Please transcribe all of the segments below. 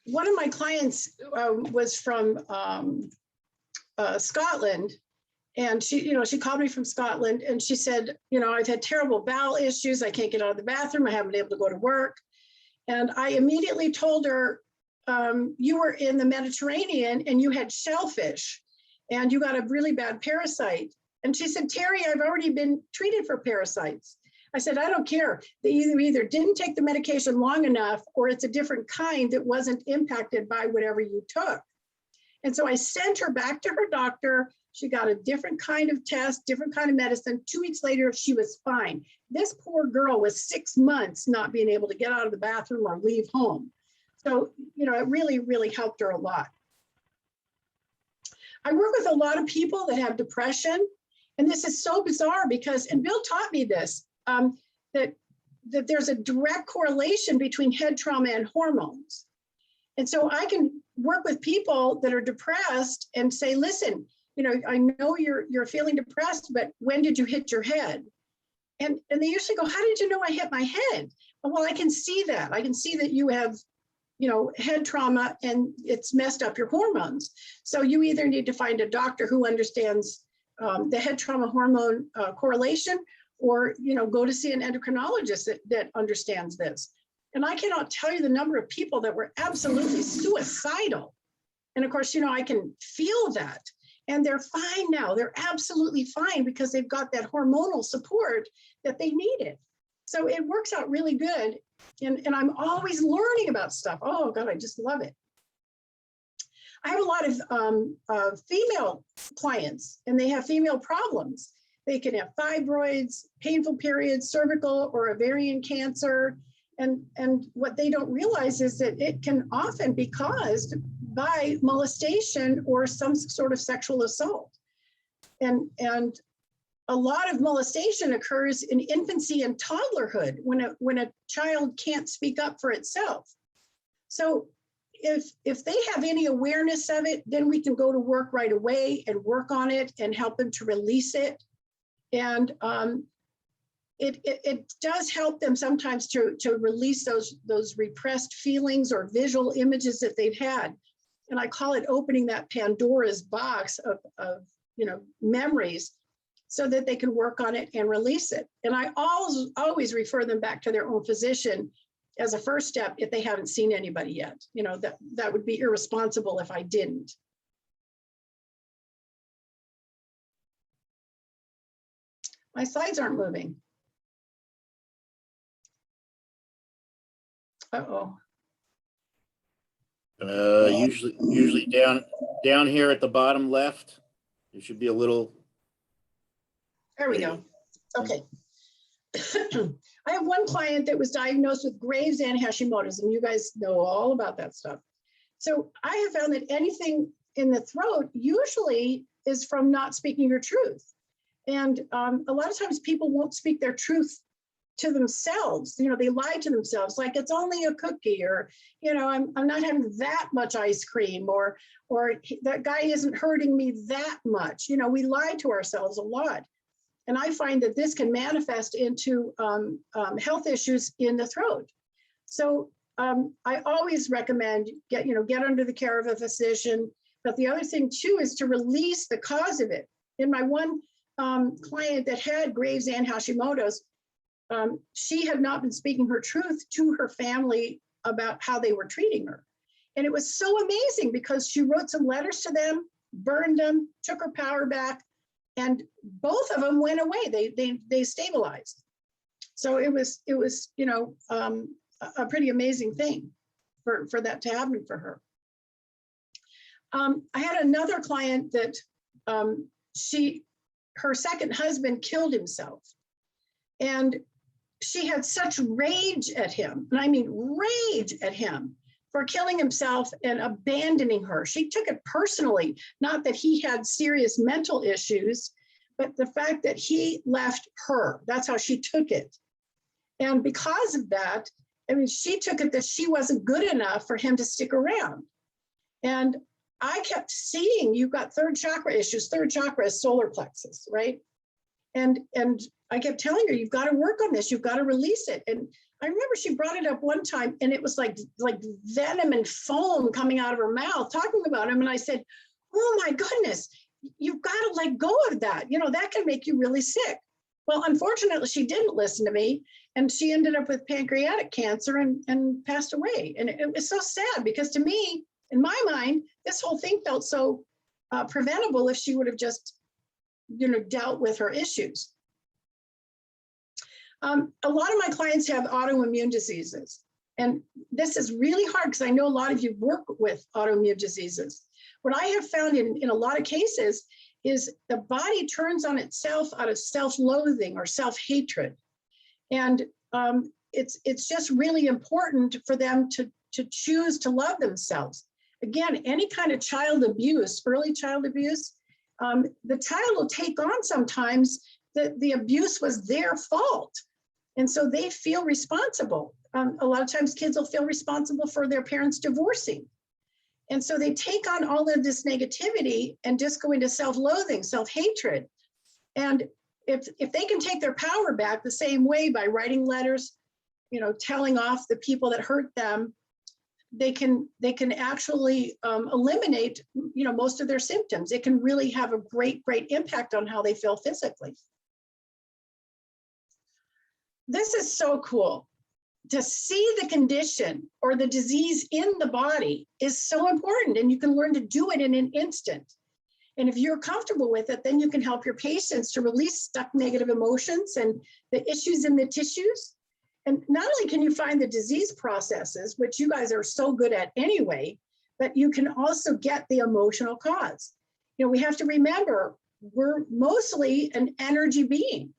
one of my clients was from Scotland, and she called me from Scotland, and she said, I've had terrible bowel issues. I can't get out of the bathroom. I haven't been able to go to work. And I immediately told her, you were in the Mediterranean and you had shellfish and you got a really bad parasite. And she said, Terri, I've already been treated for parasites. I said, I don't care. They either didn't take the medication long enough, or it's a different kind that wasn't impacted by whatever you took. And so I sent her back to her doctor. She got a different kind of test, different kind of medicine. 2 weeks later, she was fine. This poor girl was 6 months not being able to get out of the bathroom or leave home. So, it really, really helped her a lot. I work with a lot of people that have depression. And this is so bizarre because, and Bill taught me this, that there's a direct correlation between head trauma and hormones. And so I can work with people that are depressed and say, listen, I know you're feeling depressed, but when did you hit your head? And they usually go, how did you know I hit my head? Well, I can see that. I can see that you have, head trauma and it's messed up your hormones. So you either need to find a doctor who understands the head trauma hormone correlation, or, go to see an endocrinologist that understands this. And I cannot tell you the number of people that were absolutely suicidal. And of course, I can feel that. And they're fine now. They're absolutely fine because they've got that hormonal support that they needed. So it works out really good. And I'm always learning about stuff. Oh, God, I just love it. I have a lot of female clients, and they have female problems. They can have fibroids, painful periods, cervical or ovarian cancer. And what they don't realize is that it can often be caused by molestation or some sort of sexual assault. And a lot of molestation occurs in infancy and toddlerhood when a child can't speak up for itself. So if they have any awareness of it, then we can go to work right away and work on it and help them to release it. And it does help them sometimes to release those repressed feelings or visual images that they've had. And I call it opening that Pandora's box of memories, so that they can work on it and release it. And I always refer them back to their own physician as a first step if they haven't seen anybody yet. That would be irresponsible if I didn't. My slides aren't moving. Uh-oh. Usually down here at the bottom left, there should be a little. There we go. Okay. I have one client that was diagnosed with Graves' and Hashimoto's, and you guys know all about that stuff. So I have found that anything in the throat usually is from not speaking your truth. And a lot of times people won't speak their truth to themselves. They lie to themselves, like it's only a cookie, or, I'm not having that much ice cream, or that guy isn't hurting me that much. We lie to ourselves a lot. And I find that this can manifest into health issues in the throat. So I always recommend get under the care of a physician. But the other thing too is to release the cause of it. In my one client that had Graves' and Hashimoto's, she had not been speaking her truth to her family about how they were treating her. And it was so amazing because she wrote some letters to them, burned them, took her power back, and both of them went away. They stabilized. So it was a pretty amazing thing for that to happen for her. I had another client that her second husband killed himself, and she had such rage at him, and I mean rage at him, for killing himself and abandoning her. She took it personally, not that he had serious mental issues, but the fact that he left her. That's how she took it. And because of that, she took it that she wasn't good enough for him to stick around. And I kept seeing, you've got third chakra issues. Third chakra is solar plexus, right? And I kept telling her, you've got to work on this. You've got to release it. And I remember she brought it up one time and it was like venom and foam coming out of her mouth talking about him. And I said, oh my goodness, you've got to let go of that. You know, that can make you really sick. Well, unfortunately, she didn't listen to me and she ended up with pancreatic cancer and passed away. And it was so sad because to me, in my mind, this whole thing felt so preventable if she would have just, you know, dealt with her issues. A lot of my clients have autoimmune diseases. And this is really hard because I know a lot of you work with autoimmune diseases. What I have found in a lot of cases is the body turns on itself out of self-loathing or self-hatred. And it's just really important for them to choose to love themselves. Again, any kind of child abuse, early child abuse, the child will take on sometimes that the abuse was their fault. And so they feel responsible. A lot of times kids will feel responsible for their parents divorcing. And so they take on all of this negativity and just go into self-loathing, self-hatred. And if they can take their power back the same way by writing letters, you know, telling off the people that hurt them, they can actually eliminate, you know, most of their symptoms. It can really have a great impact on how they feel physically. This is so cool. To see the condition or the disease in the body is so important, and you can learn to do it in an instant. And if you're comfortable with it, then you can help your patients to release stuck negative emotions and the issues in the tissues. And not only can you find the disease processes, which you guys are so good at anyway, but you can also get the emotional cause. You know, we have to remember we're mostly an energy being.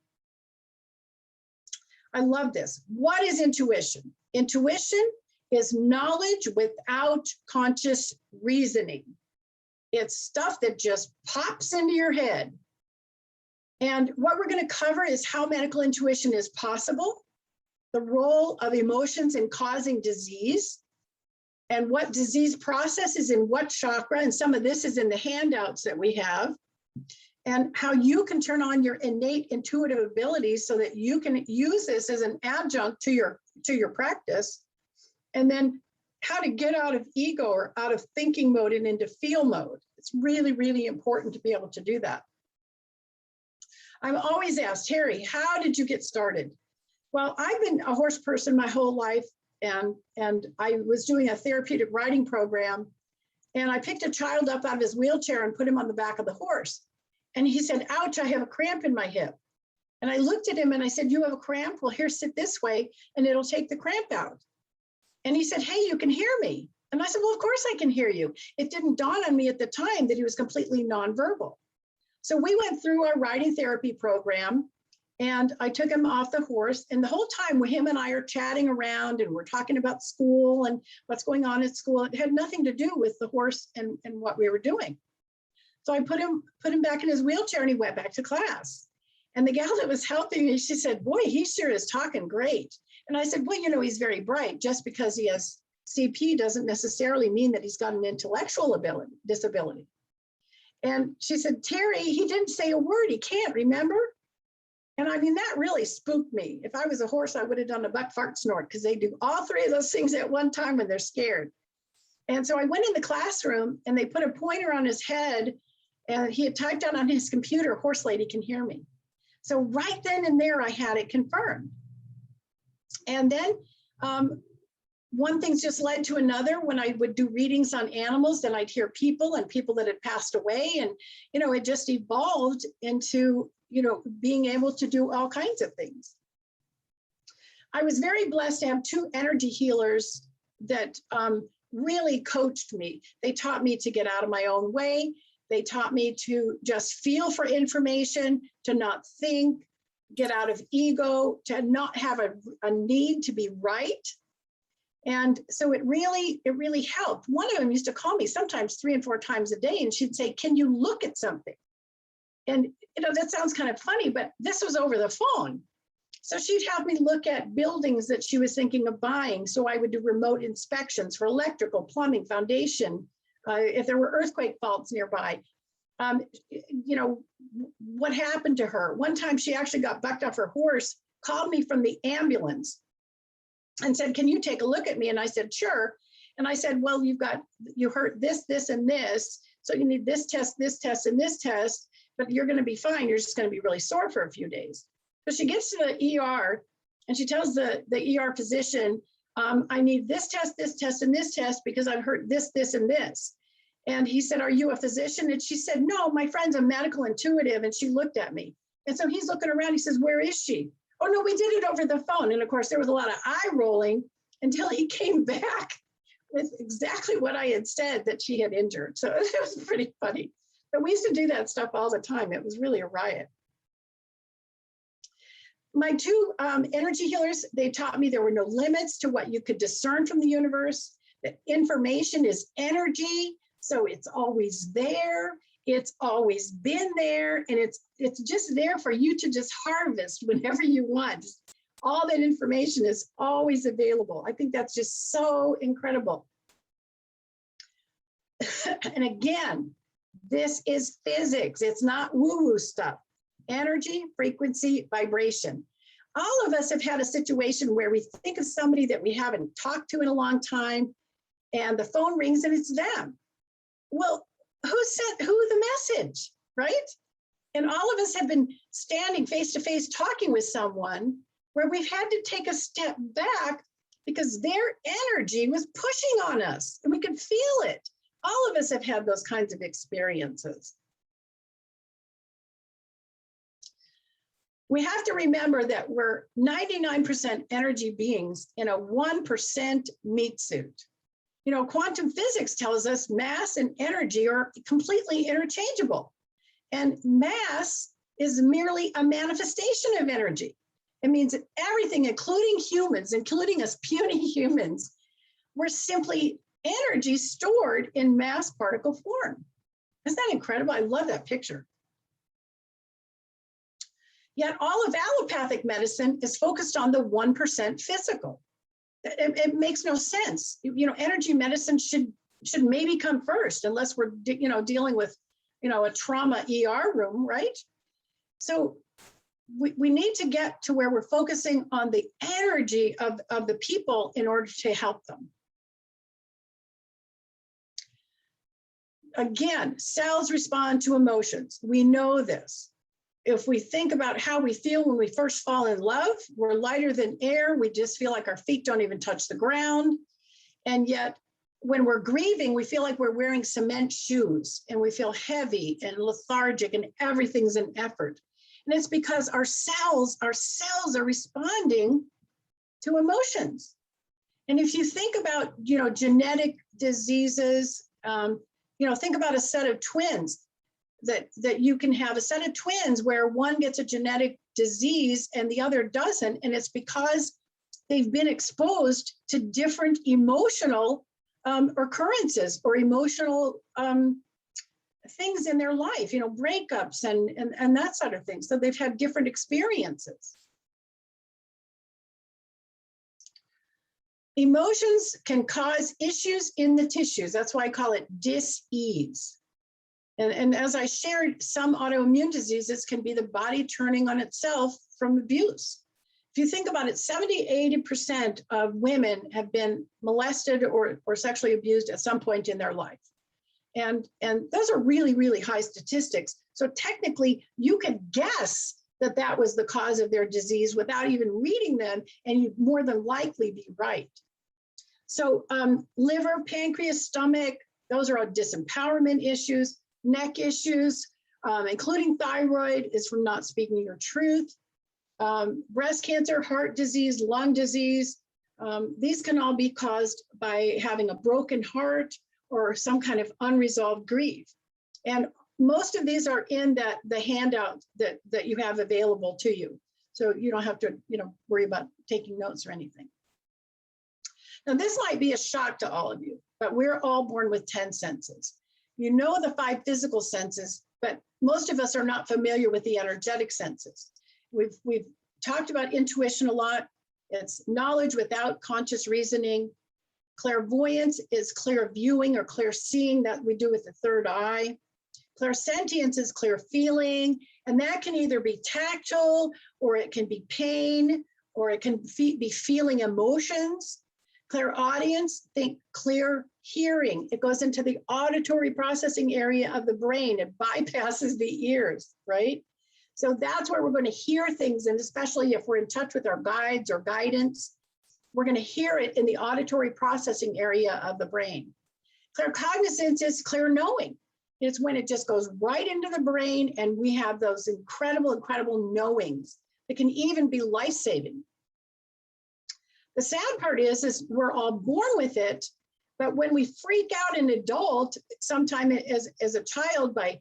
I love this. What is intuition? Intuition is knowledge without conscious reasoning. It's stuff that just pops into your head. And what we're going to cover is how medical intuition is possible, the role of emotions in causing disease, and what disease process is in what chakra, and some of this is in the handouts that we have, and how you can turn on your innate intuitive abilities so that you can use this as an adjunct to your practice, and then how to get out of ego or out of thinking mode and into feel mode. It's really, really important to be able to do that. I'm always asked, Terri, how did you get started? Well, I've been a horse person my whole life, and I was doing a therapeutic riding program, and I picked a child up out of his wheelchair and put him on the back of the horse. And he said, ouch, I have a cramp in my hip. And I looked at him and I said, you have a cramp? Well, here, sit this way and it'll take the cramp out. And he said, hey, you can hear me. And I said, well, of course I can hear you. It didn't dawn on me at the time that he was completely nonverbal. So we went through our riding therapy program and I took him off the horse. And the whole time him and I are chatting around and we're talking about school and what's going on at school. It had nothing to do with the horse and what we were doing. So I put him back in his wheelchair and he went back to class. And the gal that was helping me, she said, boy, he sure is talking great. And I said, well, you know, he's very bright. Just because he has CP doesn't necessarily mean that he's got an intellectual disability. And she said, Terri, he didn't say a word. He can't, remember? And I mean, that really spooked me. If I was a horse, I would have done a buck, fart, snort, because they do all three of those things at one time when they're scared. And so I went in the classroom and they put a pointer on his head and he had typed out on his computer, horse lady can hear me. So right then and there, I had it confirmed. And then one thing's just led to another. When I would do readings on animals, then I'd hear people and people that had passed away. And, you know, it just evolved into, you know, being able to do all kinds of things. I was very blessed to have two energy healers that really coached me. They taught me to get out of my own way. They taught me to just feel for information, to not think, get out of ego, to not have a need to be right. And so it really helped. One of them used to call me sometimes 3 and 4 times a day, and she'd say, can you look at something? And, you know, that sounds kind of funny, but this was over the phone. So she'd have me look at buildings that she was thinking of buying. So I would do remote inspections for electrical, plumbing, foundation, if there were earthquake faults nearby. You know, what happened to her? One time she actually got bucked off her horse, called me from the ambulance. and said, can you take a look at me? And I said, sure. And I said, well, you hurt this, this, and this. So you need this test, and this test, but you're going to be fine. You're just going to be really sore for a few days. So she gets to the ER and she tells the ER physician, I need this test, and this test because I've hurt this, this, and this. And he said, are you a physician? And she said, no, my friend's a medical intuitive. And she looked at me. And so he's looking around. He says, where is she? Oh, no, we did it over the phone. And of course, there was a lot of eye rolling until he came back with exactly what I had said that she had injured. So it was pretty funny. But we used to do that stuff all the time. It was really a riot. My two energy healers, they taught me there were no limits to what you could discern from the universe, that information is energy, so it's always there, it's always been there, and it's just there for you to just harvest whenever you want. All that information is always available. I think that's just so incredible. And again, this is physics. It's not woo-woo stuff. Energy, frequency, vibration. All of us have had a situation where we think of somebody that we haven't talked to in a long time, and the phone rings and it's them. Well, who the message, right? And all of us have been standing face to face talking with someone where we've had to take a step back because their energy was pushing on us and we could feel it. All of us have had those kinds of experiences. We have to remember that we're 99% energy beings in a 1% meat suit. You know, quantum physics tells us mass and energy are completely interchangeable. And mass is merely a manifestation of energy. It means that everything, including humans, including us puny humans, we're simply energy stored in mass particle form. Isn't that incredible? I love that picture. Yet all of allopathic medicine is focused on the 1% physical. It makes no sense. You know, energy medicine should maybe come first, unless we're dealing with a trauma ER room, right? So we need to get to where we're focusing on the energy of the people in order to help them. Again, cells respond to emotions. We know this. If we think about how we feel when we first fall in love, we're lighter than air. We just feel like our feet don't even touch the ground. And yet, when we're grieving, we feel like we're wearing cement shoes and we feel heavy and lethargic and everything's an effort. And it's because our cells are responding to emotions. And if you think about, genetic diseases, think about a set of twins. That you can have a set of twins where one gets a genetic disease and the other doesn't, and it's because they've been exposed to different emotional occurrences or emotional things in their life, breakups and that sort of thing. So they've had different experiences. Emotions can cause issues in the tissues. That's why I call it dis-ease. And as I shared, some autoimmune diseases can be the body turning on itself from abuse. If you think about it, 70–80% of women have been molested or sexually abused at some point in their life. And those are really, really high statistics. So technically, you could guess that was the cause of their disease without even reading them, and you'd more than likely be right. So liver, pancreas, stomach, those are all disempowerment issues. Neck issues, including thyroid, is from not speaking your truth. Breast cancer, heart disease, lung disease, these can all be caused by having a broken heart or some kind of unresolved grief. And most of these are in the handout that you have available to you. So you don't have to worry about taking notes or anything. Now, this might be a shock to all of you, but we're all born with 10 senses. You know the 5 physical senses, but most of us are not familiar with the energetic senses. We've talked about intuition a lot. It's knowledge without conscious reasoning. Clairvoyance is clear viewing or clear seeing that we do with the third eye. Clairsentience is clear feeling, and that can either be tactile or it can be pain or it can be feeling emotions. Clairaudience, think clear hearing. It goes into the auditory processing area of the brain. It bypasses the ears, right? So that's where we're going to hear things, and especially if we're in touch with our guides or guidance, we're going to hear it in the auditory processing area of the brain. Claircognizance is clear knowing. It's when it just goes right into the brain, and we have those incredible knowings that can even be life-saving. The sad part is we're all born with it, but when we freak out an adult, sometime as a child by,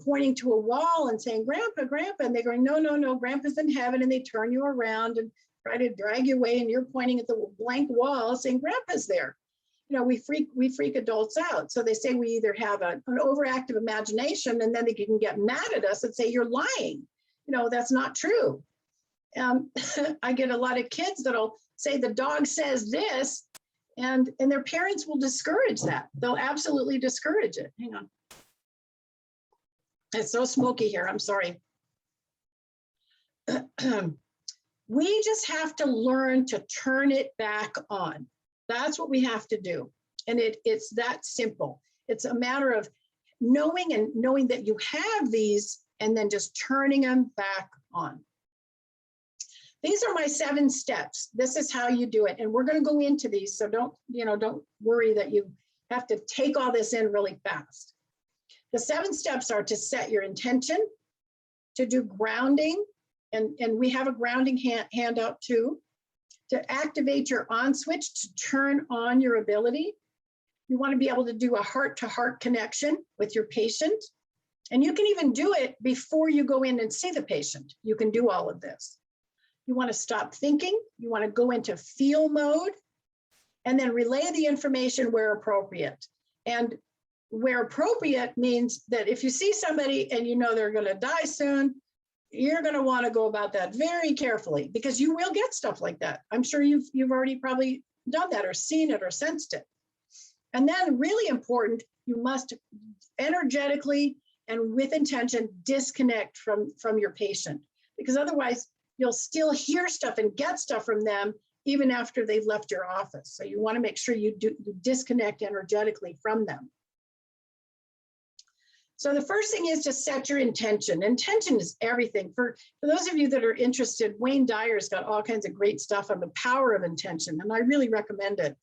pointing to a wall and saying, Grandpa, Grandpa, and they're going, no, Grandpa's in heaven, and they turn you around and try to drag you away, and you're pointing at the blank wall saying, Grandpa's there. We freak adults out. So they say we either have an overactive imagination, and then they can get mad at us and say, you're lying. That's not true. I get a lot of kids that'll say the dog says this, and their parents will discourage that. They'll absolutely discourage it. Hang on. It's so smoky here. I'm sorry. We just have to learn to turn it back on. That's what we have to do. And it's that simple. It's a matter of knowing that you have these and then just turning them back on. These are my 7 steps. This is how you do it. And we're going to go into these. So don't worry that you have to take all this in really fast. The 7 steps are to set your intention, to do grounding, and we have a grounding handout too, to activate your on switch, to turn on your ability. You want to be able to do a heart-to-heart connection with your patient. And you can even do it before you go in and see the patient. You can do all of this. You want to stop thinking. You want to go into feel mode, and then relay the information where appropriate. And where appropriate means that if you see somebody and they're going to die soon, you're going to want to go about that very carefully, because you will get stuff like that. I'm sure you've already probably done that or seen it or sensed it. And then really important, you must energetically and with intention disconnect from your patient, because otherwise you'll still hear stuff and get stuff from them even after they've left your office. So you want to make sure you disconnect energetically from them. So the first thing is to set your intention. Intention is everything. For those of you that are interested, Wayne Dyer's got all kinds of great stuff on the power of intention, and I really recommend it.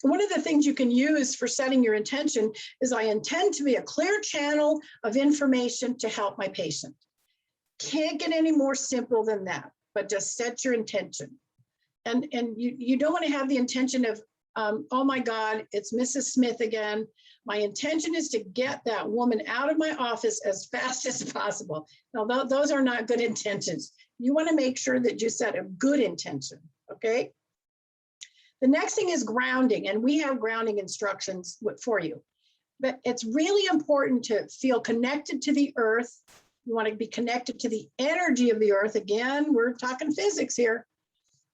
One of the things you can use for setting your intention is, I intend to be a clear channel of information to help my patient. Can't get any more simple than that, but just set your intention. And you don't want to have the intention of, oh my God, it's Mrs. Smith again. My intention is to get that woman out of my office as fast as possible. Now, those are not good intentions. You want to make sure that you set a good intention, okay? The next thing is grounding, and we have grounding instructions for you. But it's really important to feel connected to the earth. You want to be connected to the energy of the earth. Again, we're talking physics here.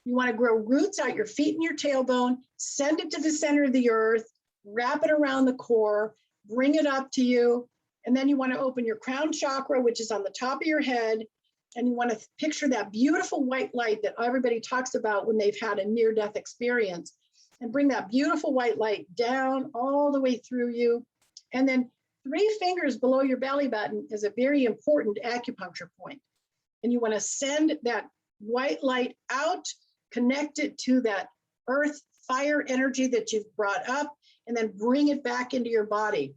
You want to grow roots out your feet and your tailbone, send it to the center of the earth, wrap it around the core, bring it up to you. And then you want to open your crown chakra, which is on the top of your head. And you want to picture that beautiful white light that everybody talks about when they've had a near-death experience, and bring that beautiful white light down all the way through you. And then 3 fingers below your belly button is a very important acupuncture point. And you want to send that white light out, connect it to that earth fire energy that you've brought up, and then bring it back into your body.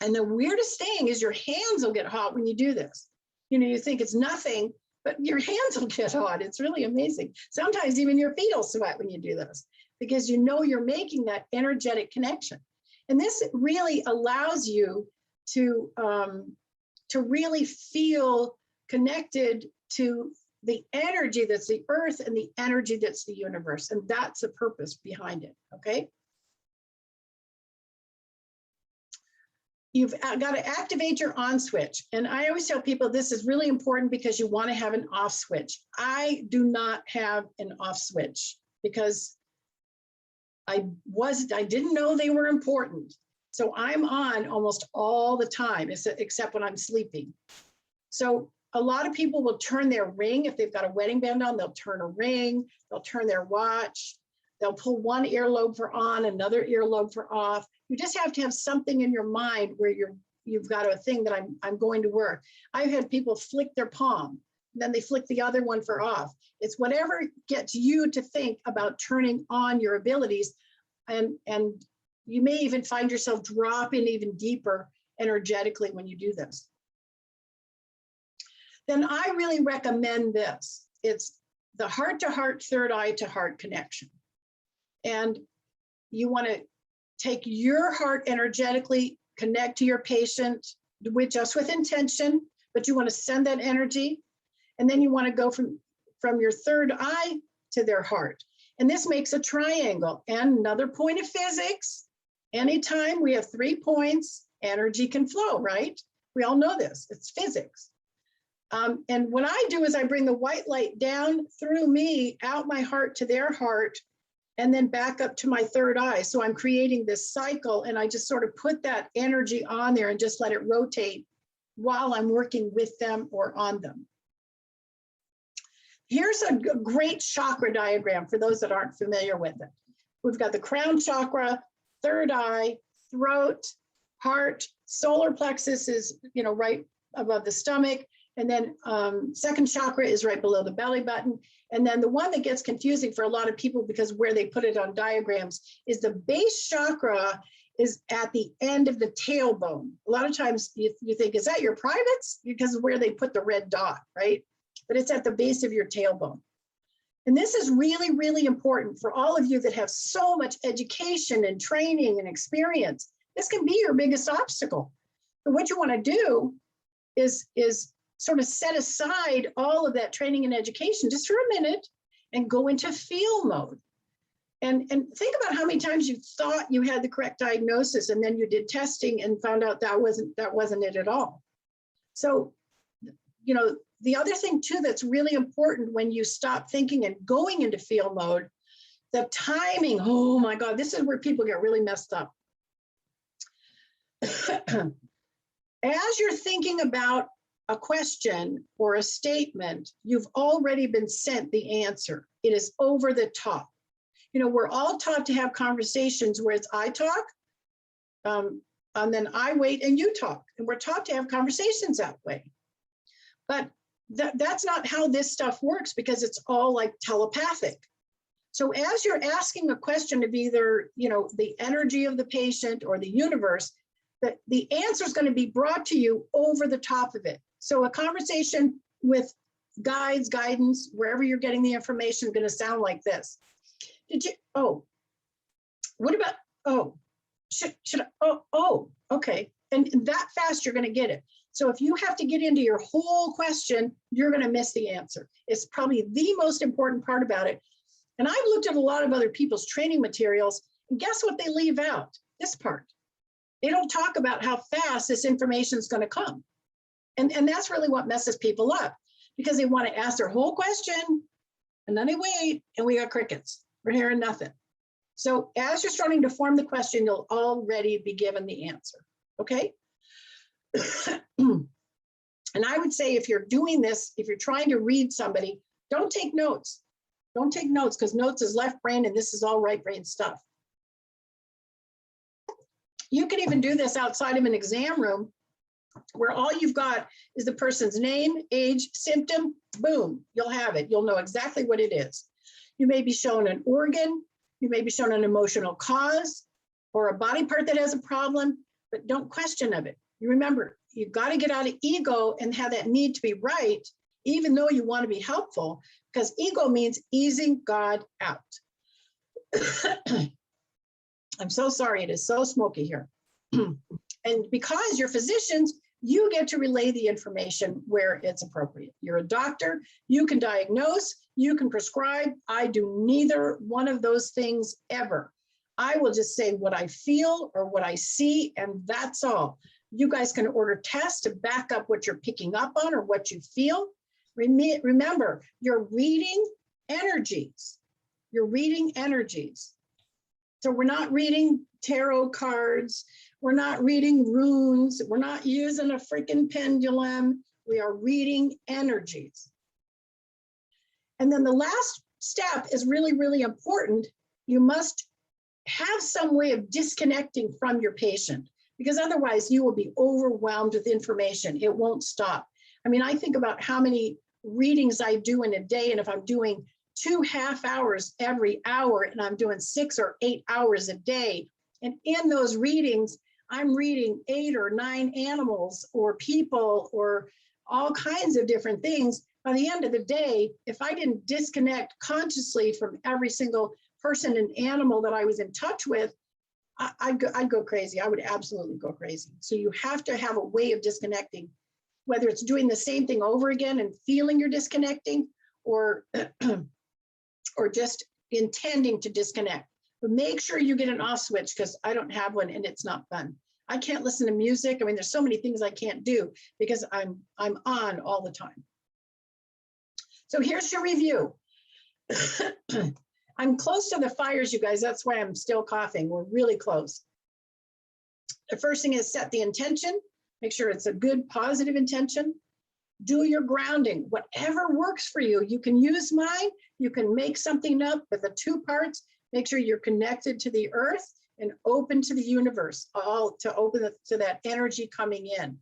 And the weirdest thing is your hands will get hot when you do this. You think it's nothing, but your hands will get hot. It's really amazing. Sometimes even your feet will sweat when you do this, because you're making that energetic connection. And this really allows you to really feel connected to the energy that's the earth and the energy that's the universe. And that's the purpose behind it, okay? You've got to activate your on switch. And I always tell people this is really important, because you want to have an off switch. I do not have an off switch because I didn't know they were important. So I'm on almost all the time, except when I'm sleeping. So a lot of people will turn their ring. If they've got a wedding band on, they'll turn a ring, they'll turn their watch, they'll pull one earlobe for on, another earlobe for off. You just have to have something in your mind where you've got a thing that I'm going to work. I've had people flick their palm, then they flick the other one for off. It's whatever gets you to think about turning on your abilities, and you may even find yourself dropping even deeper energetically when you do this. Then I really recommend this. It's the heart-to-heart, third eye-to-heart connection. And you want to take your heart energetically, connect to your patient just with intention, but you want to send that energy. And then you want to go from your third eye to their heart. And this makes a triangle. And another point of physics, anytime we have 3 points, energy can flow, right? We all know this, it's physics. And what I do is I bring the white light down through me, out my heart to their heart, and then back up to my third eye. So I'm creating this cycle, and I just sort of put that energy on there and just let it rotate while I'm working with them or on them. Here's a great chakra diagram for those that aren't familiar with it. We've got the crown chakra, third eye, throat, heart, solar plexus is, right above the stomach. And then second chakra is right below the belly button. And then the one that gets confusing for a lot of people because where they put it on diagrams is the base chakra is at the end of the tailbone. A lot of times you think, is that your privates? Because of where they put the red dot, right? But it's at the base of your tailbone. And this is really, really important for all of you that have so much education and training and experience. This can be your biggest obstacle. But what you want to do is sort of set aside all of that training and education just for a minute and go into feel mode. And think about how many times you thought you had the correct diagnosis and then you did testing and found out that wasn't it at all. So, the other thing too that's really important when you stop thinking and going into feel mode, the timing, oh my God, this is where people get really messed up. As you're thinking about a question or a statement, you've already been sent the answer. It is over the top. We're all taught to have conversations where it's I talk, and then I wait and you talk. And we're taught to have conversations that way. But that's not how this stuff works because it's all like telepathic. So as you're asking a question of either, the energy of the patient or the universe, that the answer is going to be brought to you over the top of it. So a conversation with guidance, wherever you're getting the information, is going to sound like this. What about, okay. And that fast, you're going to get it. So if you have to get into your whole question, you're going to miss the answer. It's probably the most important part about it. And I've looked at a lot of other people's training materials, and guess what they leave out? This part. They don't talk about how fast this information is going to come. And that's really what messes people up because they want to ask their whole question and then they wait and we got crickets. We're hearing nothing. So as you're starting to form the question, you'll already be given the answer. Okay. And I would say if you're doing this, if you're trying to read somebody, don't take notes. Don't take notes because notes is left brain and this is all right brain stuff. You can even do this outside of an exam room where all you've got is the person's name, age, symptom, boom, you'll have it. You'll know exactly what it is. You may be shown an organ, you may be shown an emotional cause or a body part that has a problem, but don't question of it. You remember, you've got to get out of ego and have that need to be right, even though you want to be helpful, because ego means easing God out. I'm so sorry, it is so smoky here. And because you're physicians, you get to relay the information where it's appropriate. You're a doctor, you can diagnose, you can prescribe. I do neither one of those things ever. I will just say what I feel or what I see, and that's all. You guys can order tests to back up what you're picking up on or what you feel. Remember, you're reading energies. You're reading energies. So we're not reading tarot cards. We're not reading runes. We're not using a freaking pendulum. We are reading energies. And then the last step is really, really important. You must have some way of disconnecting from your patient, because otherwise you will be overwhelmed with information. It won't stop. I mean, I think about how many readings I do in a day, and if I'm doing 2.5 hours every hour, and I'm doing 6 or 8 hours a day, and in those readings, I'm reading 8 or 9 animals or people or all kinds of different things. By the end of the day, if I didn't disconnect consciously from every single person and animal that I was in touch with, I'd go crazy. I would absolutely go crazy. So you have to have a way of disconnecting, whether it's doing the same thing over again and feeling you're disconnecting, or or just intending to disconnect. But make sure you get an off switch, because I don't have one and it's not fun. I can't listen to music. I mean, there's so many things I can't do because I'm on all the time. So here's your review. I'm close to the fires, you guys. That's why I'm still coughing. We're really close. The first thing is set the intention. Make sure it's a good, positive intention. Do your grounding, whatever works for you. You can use mine. You can make something up with the 2 parts. Make sure you're connected to the earth and open to the universe, all to open to that energy coming in.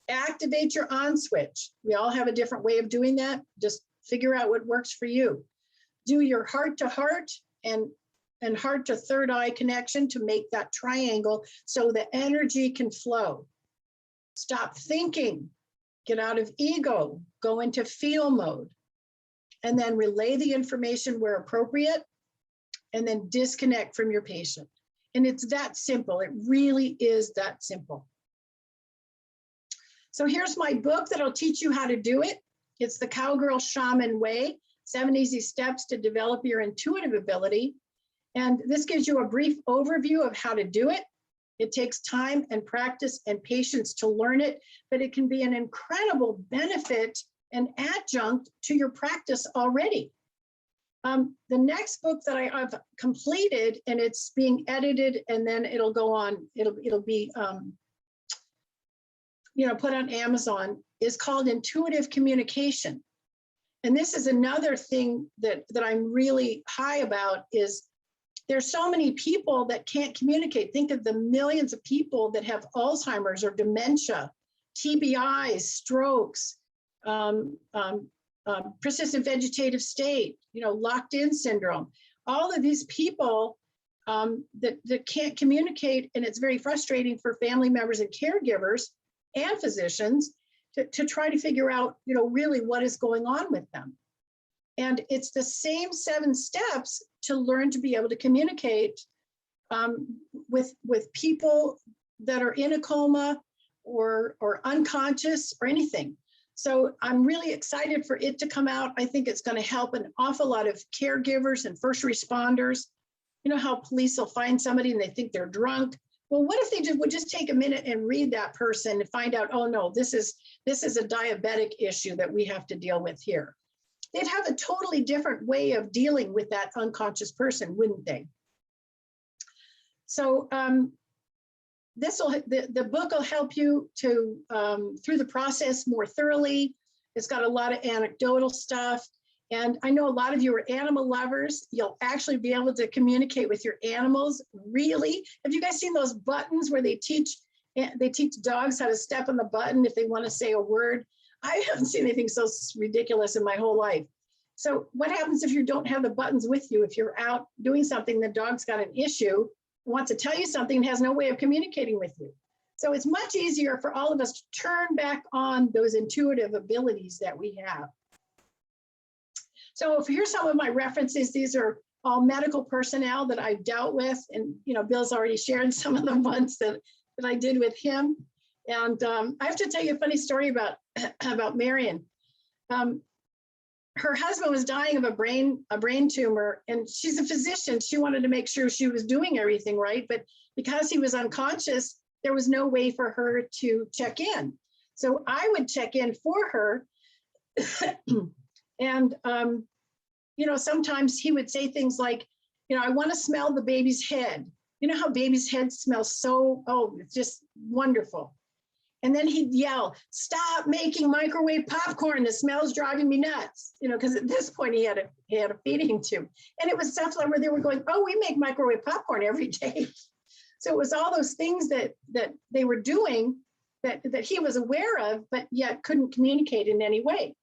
Activate your on switch. We all have a different way of doing that. Just figure out what works for you. Do your heart to heart and heart to third eye connection to make that triangle so the energy can flow. Stop thinking, get out of ego, go into feel mode, and then relay the information where appropriate, and then disconnect from your patient. And it's that simple. It really is that simple. So here's my book that'll teach you how to do it. It's the Cowgirl Shaman Way, 7 Easy Steps to Develop Your Intuitive Ability. And this gives you a brief overview of how to do it. It takes time and practice and patience to learn it, but it can be an incredible benefit and adjunct to your practice already. The next book that I've completed, and it's being edited, and then it'll go on, it'll be put on Amazon, is called Intuitive Communication. And this is another thing that I'm really high about, is there's so many people that can't communicate. Think of the millions of people that have Alzheimer's or dementia, TBIs, strokes, persistent vegetative state, locked-in syndrome. All of these people that can't communicate, and it's very frustrating for family members and caregivers and physicians to try to figure out, really what is going on with them. And it's the same 7 steps to learn to be able to communicate with people that are in a coma or unconscious or anything. So I'm really excited for it to come out. I think it's going to help an awful lot of caregivers and first responders. You know how police will find somebody and they think they're drunk. Well, what if they would just take a minute and read that person and find out, oh no, this is a diabetic issue that we have to deal with here. They'd have a totally different way of dealing with that unconscious person, wouldn't they? So the book will help you to through the process more thoroughly. It's got a lot of anecdotal stuff. And I know a lot of you are animal lovers. You'll actually be able to communicate with your animals. Really? Have you guys seen those buttons where they teach dogs how to step on the button if they want to say a word? I haven't seen anything so ridiculous in my whole life. So what happens if you don't have the buttons with you? If you're out doing something, the dog's got an issue, wants to tell you something, and has no way of communicating with you. So it's much easier for all of us to turn back on those intuitive abilities that we have. So here's some of my references. These are all medical personnel that I've dealt with. And, Bill's already shared some of the ones that I did with him. And I have to tell you a funny story about Marion. Her husband was dying of a brain tumor, and she's a physician. She wanted to make sure she was doing everything right, but because he was unconscious, there was no way for her to check in. So I would check in for her. And, sometimes he would say things like, I want to smell the baby's head. You know how baby's head smells it's just wonderful. And then he'd yell, "Stop making microwave popcorn. The smell's driving me nuts." You know, because at this point he had a feeding tube. And it was stuff like where they were going, "Oh, we make microwave popcorn every day." So it was all those things that they were doing that he was aware of, but yet couldn't communicate in any way.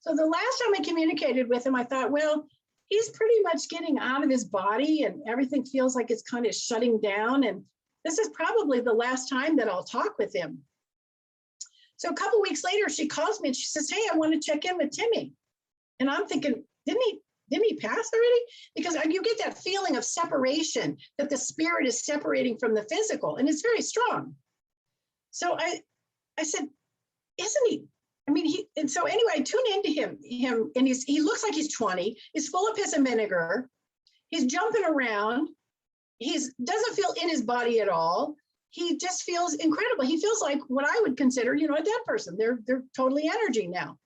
So the last time I communicated with him, I thought, well, he's pretty much getting out of his body and everything feels like it's kind of shutting down. And this is probably the last time that I'll talk with him. So a couple of weeks later, she calls me and she says, "Hey, I want to check in with Timmy." And I'm thinking, didn't he pass already? Because you get that feeling of separation, that the spirit is separating from the physical, and it's very strong. So I said, "Isn't he?" I mean, and so anyway, I tune into him, and he looks like he's 20. He's full of piss and vinegar. He's jumping around. Doesn't feel in his body at all. He just feels incredible. He feels like what I would consider, a dead person. They're totally energy now.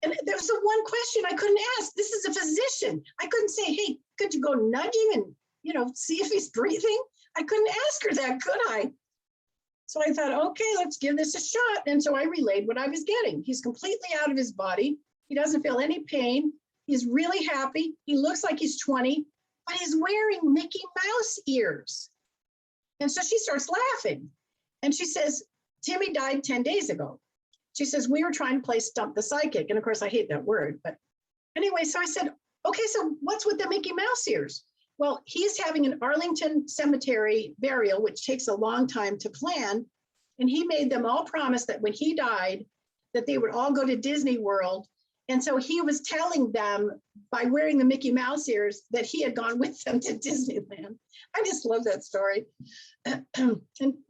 And there was the one question I couldn't ask. This is a physician. I couldn't say, "Hey, could you go nudge him and, see if he's breathing?" I couldn't ask her that, could I? So I thought, okay, let's give this a shot. And so I relayed what I was getting. He's completely out of his body. He doesn't feel any pain. He's really happy. He looks like he's 20, but he's wearing Mickey Mouse ears. And so she starts laughing. And she says, "Timmy died 10 days ago. She says, "We were trying to play Stump the Psychic." And of course, I hate that word. But anyway, so I said, "Okay, so what's with the Mickey Mouse ears?" Well, he's having an Arlington cemetery burial, which takes a long time to plan. And he made them all promise that when he died, that they would all go to Disney World. And so he was telling them by wearing the Mickey Mouse ears that he had gone with them to Disneyland. I just love that story. And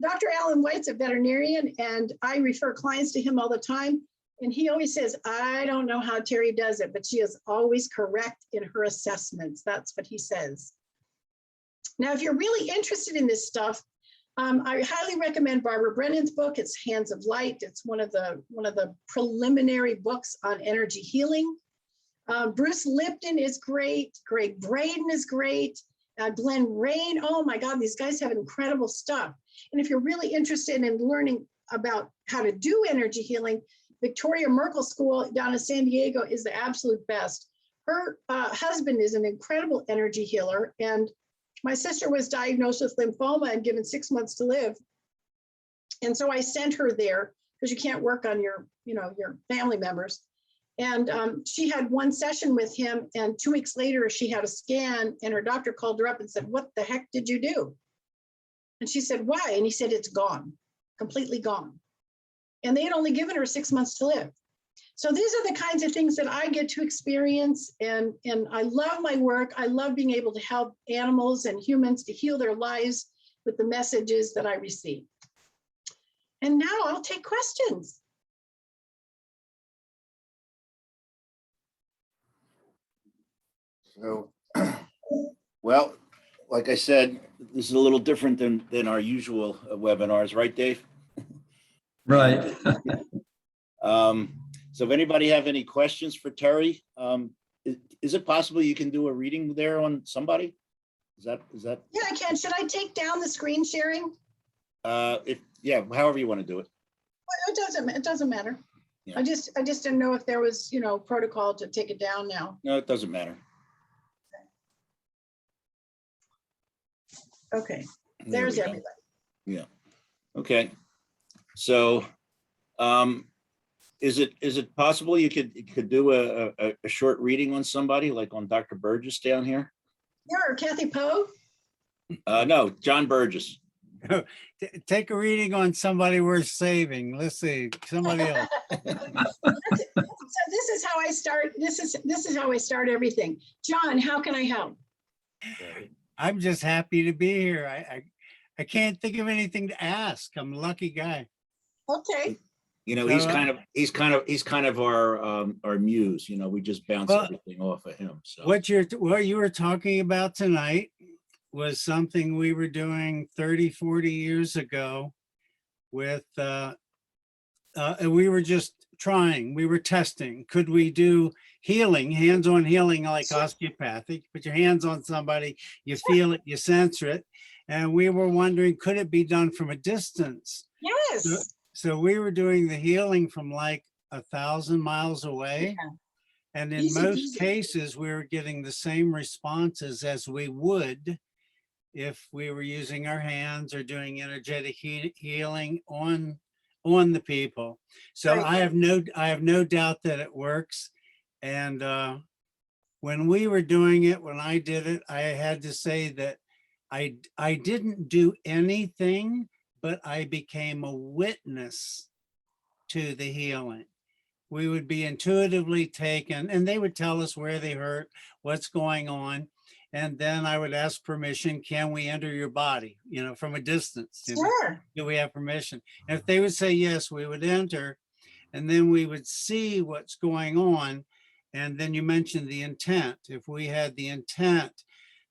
Dr. Alan White's a veterinarian, and I refer clients to him all the time. And he always says, "I don't know how Terri does it, but she is always correct in her assessments." That's what he says. Now, if you're really interested in this stuff, I highly recommend Barbara Brennan's book. It's Hands of Light. It's one of the preliminary books on energy healing. Bruce Lipton is great. Greg Braden is great. Glenn Rain. Oh my God, these guys have incredible stuff. And if you're really interested in learning about how to do energy healing, Victoria Merkel School down in San Diego is the absolute best. Her husband is an incredible energy healer, and my sister was diagnosed with lymphoma and given 6 months to live. And so I sent her there because you can't work on your family members. And she had one session with him, and 2 weeks later she had a scan, and her doctor called her up and said, "What the heck did you do?" And she said, "Why?" And he said, "It's gone, completely gone." And they had only given her 6 months to live. So these are the kinds of things that I get to experience, and I love my work. I love being able to help animals and humans to heal their lives with the messages that I receive. And now I'll take questions. So, well, like I said, this is a little different than our usual webinars, right, Dave? Right. So if anybody have any questions for Terri, is it possible you can do a reading there on somebody? Is that? Yeah, I can. Should I take down the screen sharing? However you want to do it. Well, it doesn't matter. Yeah. I just didn't know if there was, protocol to take it down now. No, it doesn't matter. Okay, there's everybody. Yeah. Okay. So, is it possible you could do a short reading on somebody, like on Dr. Burgess down here? Yeah, or Kathy Poe? No, John Burgess. Take a reading on somebody worth saving. Let's see, somebody else. So this is how I start. This is how I start everything. John, how can I help? I'm just happy to be here. I can't think of anything to ask. I'm a lucky guy. Okay. He's kind of our muse. We just bounce everything off of him. So what you were talking about tonight was something we were doing 30, 40 years ago with, and we were just trying, we were testing. Could we do healing, hands-on healing, like osteopathic? Put your hands on somebody, you feel it, you sense it. And we were wondering, could it be done from a distance? Yes. So we were doing the healing from like 1,000 miles away. Yeah. And in Easy most peasy. cases, we were getting the same responses as we would if we were using our hands or doing energetic healing on the people. So Right. I have no doubt that it works. And when we were doing it, when I did it, I had to say that I didn't do anything, but I became a witness to the healing. We would be intuitively taken, and they would tell us where they hurt, what's going on. And then I would ask permission, can we enter your body, you know, from a distance? Sure. Do we have permission? And if they would say yes, we would enter, and then we would see what's going on. And then you mentioned the intent. If we had the intent,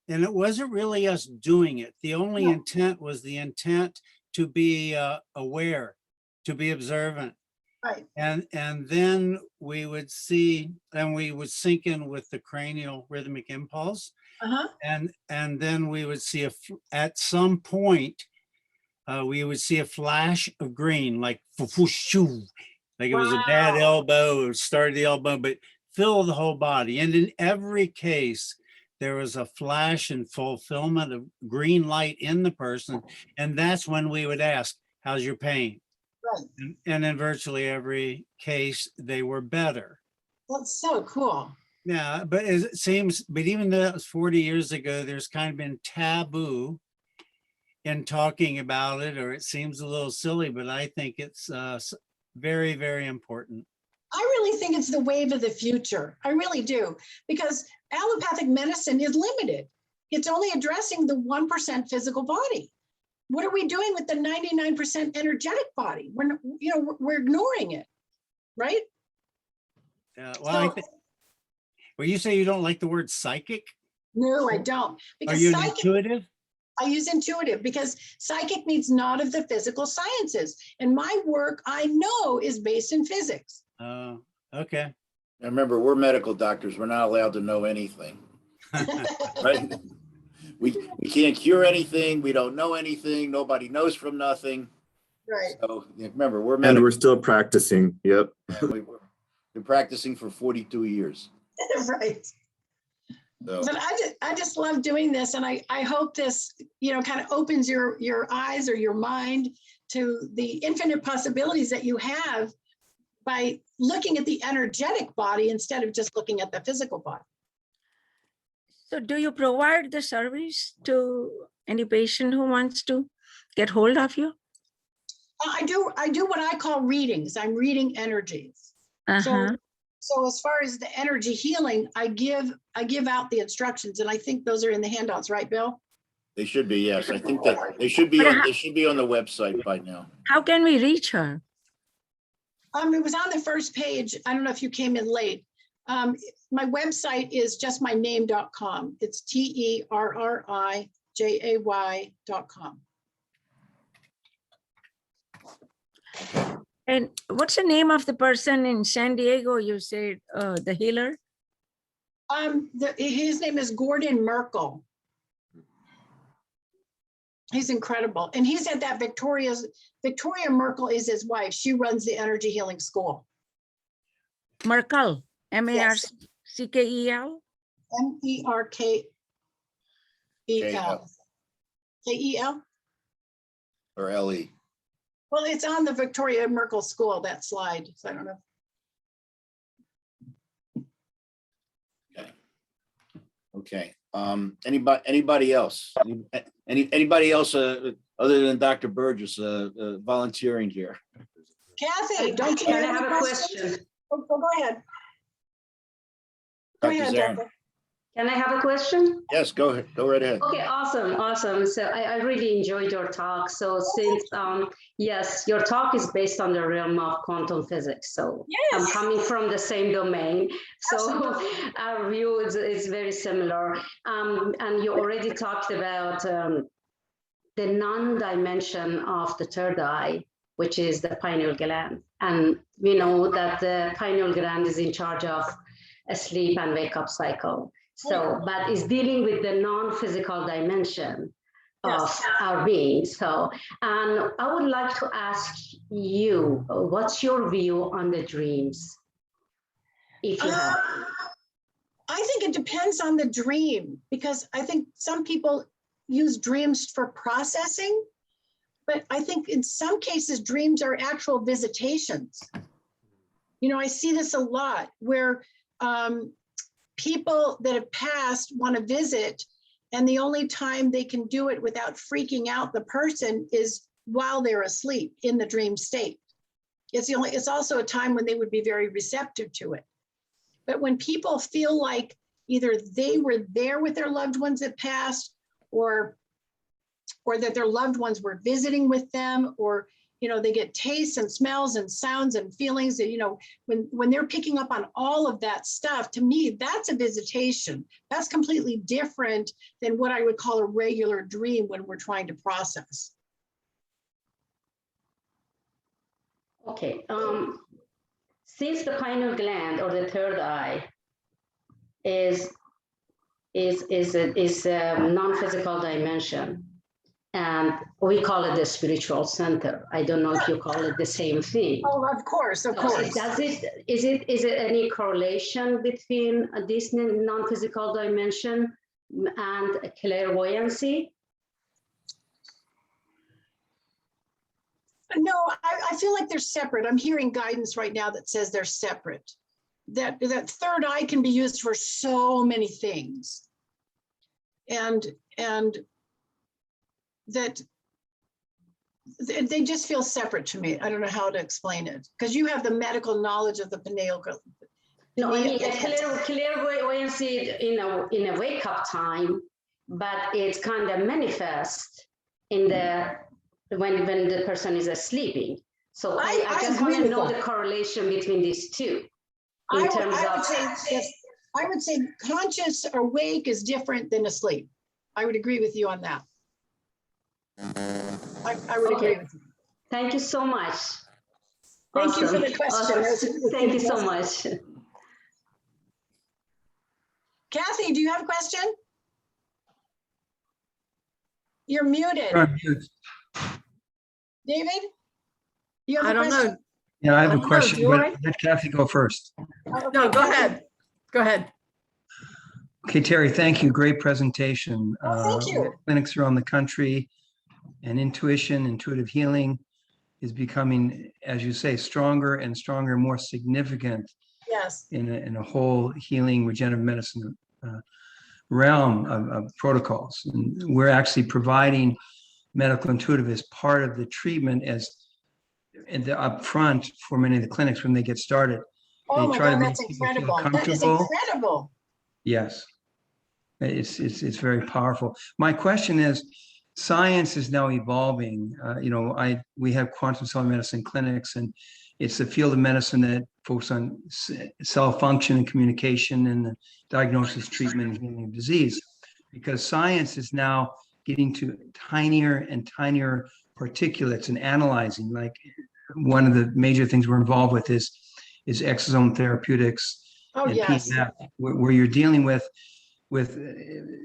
and it wasn't really us doing it. The only No. intent was the intent to be aware, to be observant. Right. And then we would see, and we would sync in with the cranial rhythmic impulse. Uh-huh. And then we would see at some point, we would see a flash of green, like like it was a bad Wow. elbow, it started the elbow, but fill the whole body. And in every case, there was a flash and fulfillment of green light in the person. And that's when we would ask, how's your pain? Right. And in virtually every case, they were better. That's so cool. Yeah, but it seems, but even though that was 40 years ago, there's kind of been taboo in talking about it, or it seems a little silly, but I think it's very, very important. I really think it's the wave of the future. I really do, because allopathic medicine is limited. It's only addressing the 1% physical body. What are we doing with the 99% energetic body? We're ignoring it, right? Well, well, you say you don't like the word psychic? No, I don't. Are Because you an intuitive? I use intuitive because psychic means not of the physical sciences. And my work, I know, is based in physics. Oh, okay. And remember, we're medical doctors. We're not allowed to know anything, right? We can't cure anything. We don't know anything. Nobody knows from nothing. Right. So remember, we're And medical. we're still practicing. Yep. We've been practicing for 42 years. Right. So But I just love doing this, and I hope this, kind of opens your eyes or your mind to the infinite possibilities that you have by looking at the energetic body instead of just looking at the physical body. So do you provide the service to any patient who wants to get hold of you? I do what I call readings. I'm reading energies. Uh-huh. So as far as the energy healing, I give out the instructions, and I think those are in the handouts, right, Bill? they should be, yes. I think that they should be on the website by now. How can we reach her? It was on the first page. I don't know if you came in late. My website is justmyname.com. It's TERRIJAY.com. And what's the name of the person in San Diego? You said the healer? His name is Gordon Merkel. He's incredible. And he's at that Victoria Merkel is his wife. She runs the energy healing school. Merkel, M-A-R-C-K-E-L? MERKEL. K-E-L? Or LE. Well, it's on the Victoria Merkel school, that slide. So I don't know. Okay. Anybody else? Anybody else other than Dr. Burgess volunteering here? Kathy, don't you Can I have have a a question? question? Oh, go ahead. Go Dr. ahead, Zarin. Dr. Can I have a question? Yes, go ahead. Go right ahead. Okay, awesome. So I really enjoyed your talk. So since, yes, your talk is based on the realm of quantum physics. So I'm Yes. coming from the same domain. So Absolutely. our view is very similar. And you already talked about the non-dimension of the third eye, which is the pineal gland. And we know that the pineal gland is in charge of a sleep and wake up cycle. So, but is dealing with the non-physical dimension. of our being. So, and I would like to ask you, what's your view on the dreams? If you have. I think it depends on the dream, because I think some people use dreams for processing, but I think in some cases, dreams are actual visitations. You know, I see this a lot where people that have passed want to visit, and the only time they can do it without freaking out the person is while they're asleep in the dream state. It's also a time when they would be very receptive to it. But when people feel like either they were there with their loved ones that passed, or that their loved ones were visiting with them, or, you know, they get tastes and smells and sounds and feelings that, you know, when they're picking up on all of that stuff, to me, that's a visitation. That's completely different than what I would call a regular dream when we're trying to process. Okay. Since the pineal gland or the third eye is a non-physical dimension, and we call it the spiritual center. I don't know if you call it the same thing. Oh, of course, of course. Is it any correlation between this non-physical dimension and clairvoyancy? No, I feel like they're separate. I'm hearing guidance right now that says they're separate. That third eye can be used for so many things. And that they just feel separate to me. I don't know how to explain it, because you have the medical knowledge of the pineal. No, I mean, clairvoyancy in a wake-up time, but it's kind of manifest in the when the person is sleeping. So I just want to know the correlation between these two. I would say conscious awake is different than asleep. I would agree with you on that. I would agree with you. Thank you so much. Thank you for the question. Awesome. Thank you so much. Kathy, do you have a question? You're muted. David? You have I a don't question? know. Yeah, I have I a don't know, question, do but I? let Kathy go first. No, go ahead. Go ahead. Okay, Terry, thank you. Great presentation. Thank you. Clinics around the country, and intuitive healing is becoming, as you say, stronger and stronger, more significant Yes. in a whole healing regenerative medicine realm of protocols. And we're actually providing medical intuitive as part of the treatment as in the upfront for many of the clinics when they get started. Oh my try to God, make that's people feel incredible. That is comfortable. incredible. Yes, it's very powerful. My question is, science is now evolving. We have quantum cellular medicine clinics, and it's a field of medicine that focuses on cell function and communication and the diagnosis, treatment, and healing of disease. Because science is now getting to tinier and tinier particulates and analyzing. Like one of the major things we're involved with is exosome therapeutics and yes. PMF, where you're dealing with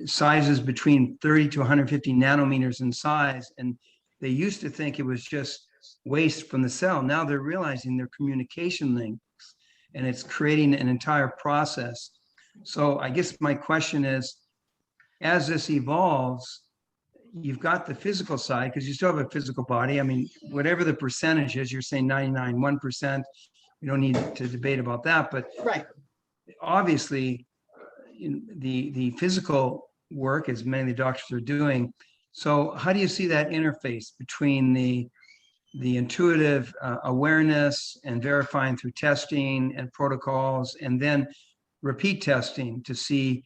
sizes between 30 to 150 nanometers in size. And they used to think it was just waste from the cell. Now they're realizing they're communication links, and it's creating an entire process. So I guess my question is, as this evolves, you've got the physical side, because you still have a physical body. I mean, whatever the percentage is, you're saying 99, 1%. We don't need to debate about that, but Right. obviously the physical work, as many of the doctors are doing. So how do you see that interface between the intuitive awareness and verifying through testing and protocols, and then repeat testing to see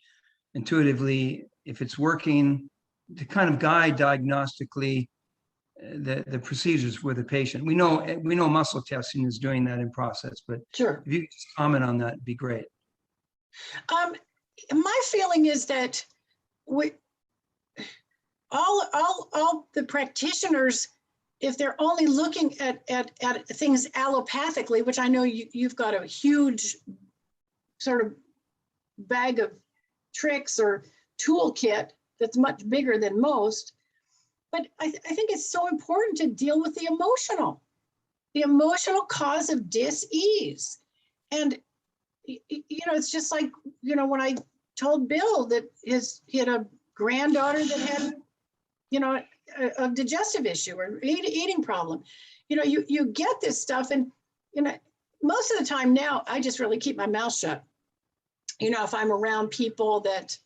intuitively if it's working, to kind of guide diagnostically the procedures with the patient? We know muscle testing is doing that in process, but Sure. if you could just comment on that, it'd be great. My feeling is that all the practitioners, if they're only looking at things allopathically, which I know you've got a huge sort of bag of tricks or toolkit that's much bigger than most, but I think it's so important to deal with the emotional cause of dis-ease. And, it's just like, when I told Bill that he had a granddaughter that had, a digestive issue or eating problem. You get this stuff, and most of the time now I just really keep my mouth shut. If I'm around people that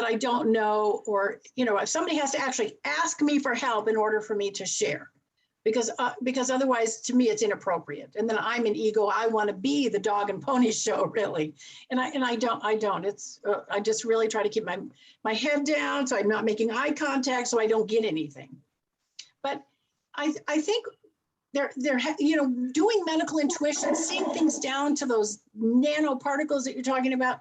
I don't know, or if somebody has to actually ask me for help in order for me to share, because otherwise to me it's inappropriate, and then I'm an ego. I want to be the dog and pony show, really, and I don't. It's I just really try to keep my head down, so I'm not making eye contact, so I don't get anything. But I think doing medical intuition, seeing things down to those nanoparticles that you're talking about,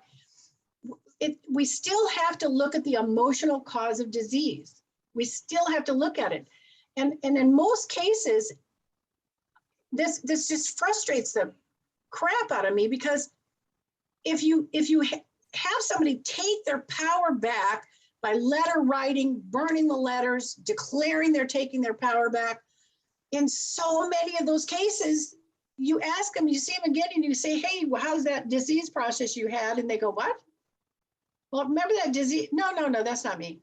we still have to look at the emotional cause of disease. We still have to look at it. And in most cases, this just frustrates the crap out of me, because if you have somebody take their power back by letter writing, burning the letters, declaring they're taking their power back, in so many of those cases, you ask them, you see them again, and you say, hey, well, how's that disease process you had? And they go, what? Well, remember that disease? No, that's not me.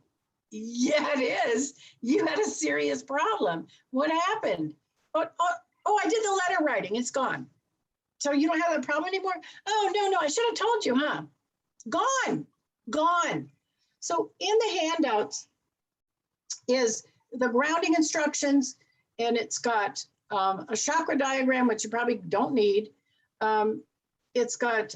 Yeah, it is. You had a serious problem. What happened? Oh, I did the letter writing. It's gone. So you don't have that problem anymore? Oh, no, I should have told you, huh? Gone. So in the handouts is the grounding instructions, and it's got a chakra diagram, which you probably don't need. It's got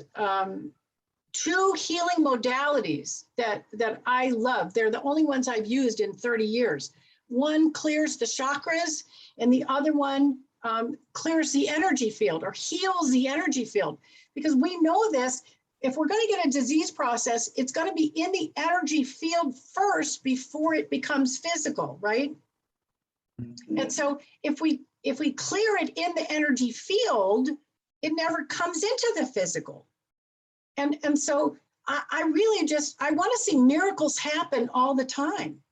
2 healing modalities that I love. They're the only ones I've used in 30 years. One clears the chakras, and the other one clears the energy field, or heals the energy field. Because we know this, if we're going to get a disease process, it's going to be in the energy field first before it becomes physical, right? And so if we clear it in the energy field, it never comes into the physical. And so I really I want to see miracles happen all the time.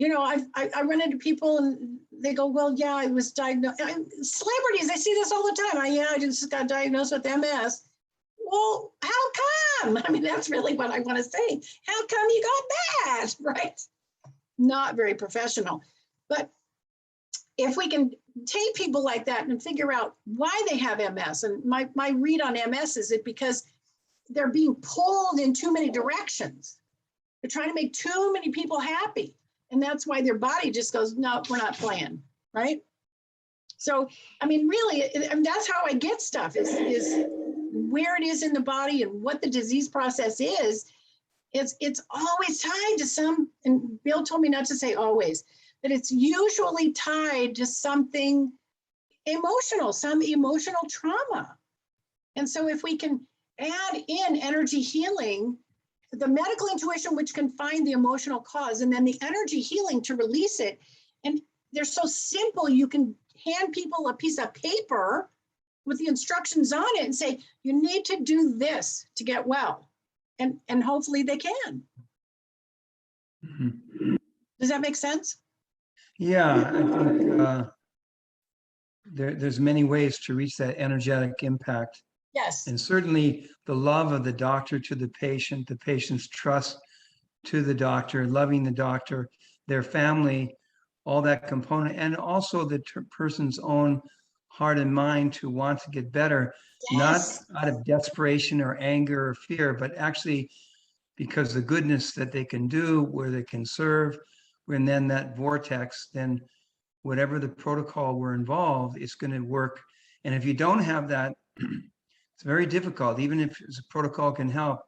I run into people and they go, well, yeah, I was diagnosed. Celebrities, I see this all the time. I just got diagnosed with MS. Well, how come? I mean, that's really what I want to say. How come you got that, right? Not very professional. But if we can take people like that and figure out why they have MS, and my read on MS is it because they're being pulled in too many directions. They're trying to make too many people happy. And that's why their body just goes, no, we're not playing, right? So, I mean, really, that's how I get stuff is where it is in the body and what the disease process is. It's always tied to some, and Bill told me not to say always, but it's usually tied to something emotional, some emotional trauma. And so if we can add in energy healing, the medical intuition, which can find the emotional cause, and then the energy healing to release it. And they're so simple, you can hand people a piece of paper with the instructions on it and say, you need to do this to get well. And hopefully they can. Mhm. Does that make sense? Yeah, I think there's many ways to reach that energetic impact. Yes. And certainly the love of the doctor to the patient's trust to the doctor, loving the doctor, their family, all that component, and also the person's own heart and mind to want to get better, Yes. not out of desperation or anger or fear, but actually because the goodness that they can do, where they can serve, and then that vortex, then whatever the protocol were involved, it's going to work. And if you don't have that, it's very difficult. Even if the protocol can help,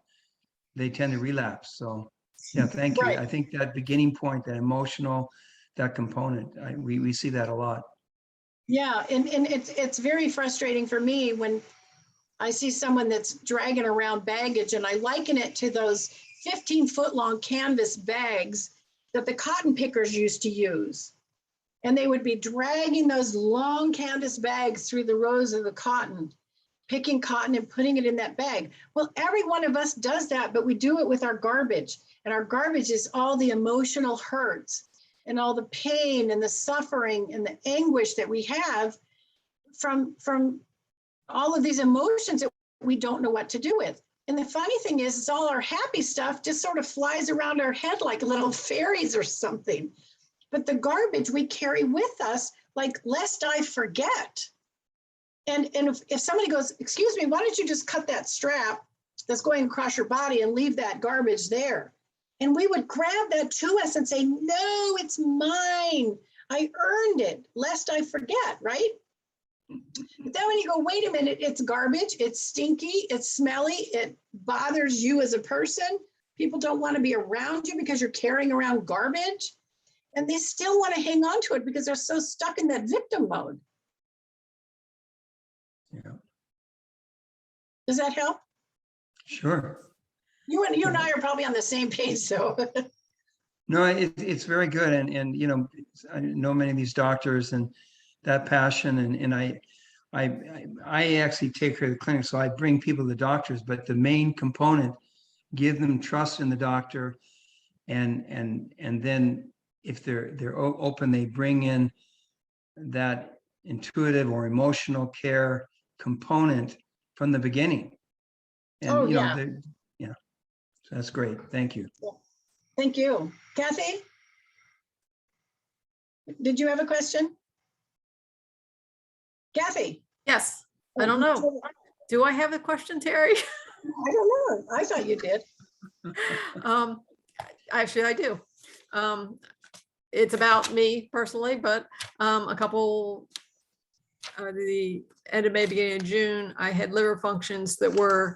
they tend to relapse. So yeah, thank you. Right. I think that beginning point, that emotional, that component, we see that a lot. Yeah, and it's very frustrating for me when I see someone that's dragging around baggage, and I liken it to those 15-foot long canvas bags that the cotton pickers used to use. And they would be dragging those long canvas bags through the rows of the cotton, picking cotton and putting it in that bag. Well, every one of us does that, but we do it with our garbage. And our garbage is all the emotional hurts. and all the pain and the suffering and the anguish that we have from all of these emotions that we don't know what to do with. And the funny thing is all our happy stuff just sort of flies around our head like little fairies or something. But the garbage we carry with us, like, lest I forget. And if somebody goes, excuse me, why don't you just cut that strap that's going across your body and leave that garbage there? And we would grab that to us and say, no, it's mine. I earned it, lest I forget, right? But then when you go, wait a minute, it's garbage, it's stinky, it's smelly, it bothers you as a person. People don't want to be around you because you're carrying around garbage. And they still want to hang on to it because they're so stuck in that victim mode. Yeah, Does that help? sure. You and I are probably on the same page, so. No, it's very good. And, you know, I know many of these doctors and that passion, and I actually take care of the clinic. So I bring people to doctors, but the main component, give them trust in the doctor. And then if they're open, they bring in that intuitive or emotional care component from the beginning. And, Oh, you know, yeah. yeah, so that's great. Thank you. Thank you. Kathy? Did you have a question? Kathy? Yes, I don't know. Do I have a question, Terry? I don't know. I thought you did. Actually, I do. It's about me personally, but a couple, the end of May, beginning of June, I had liver functions that were,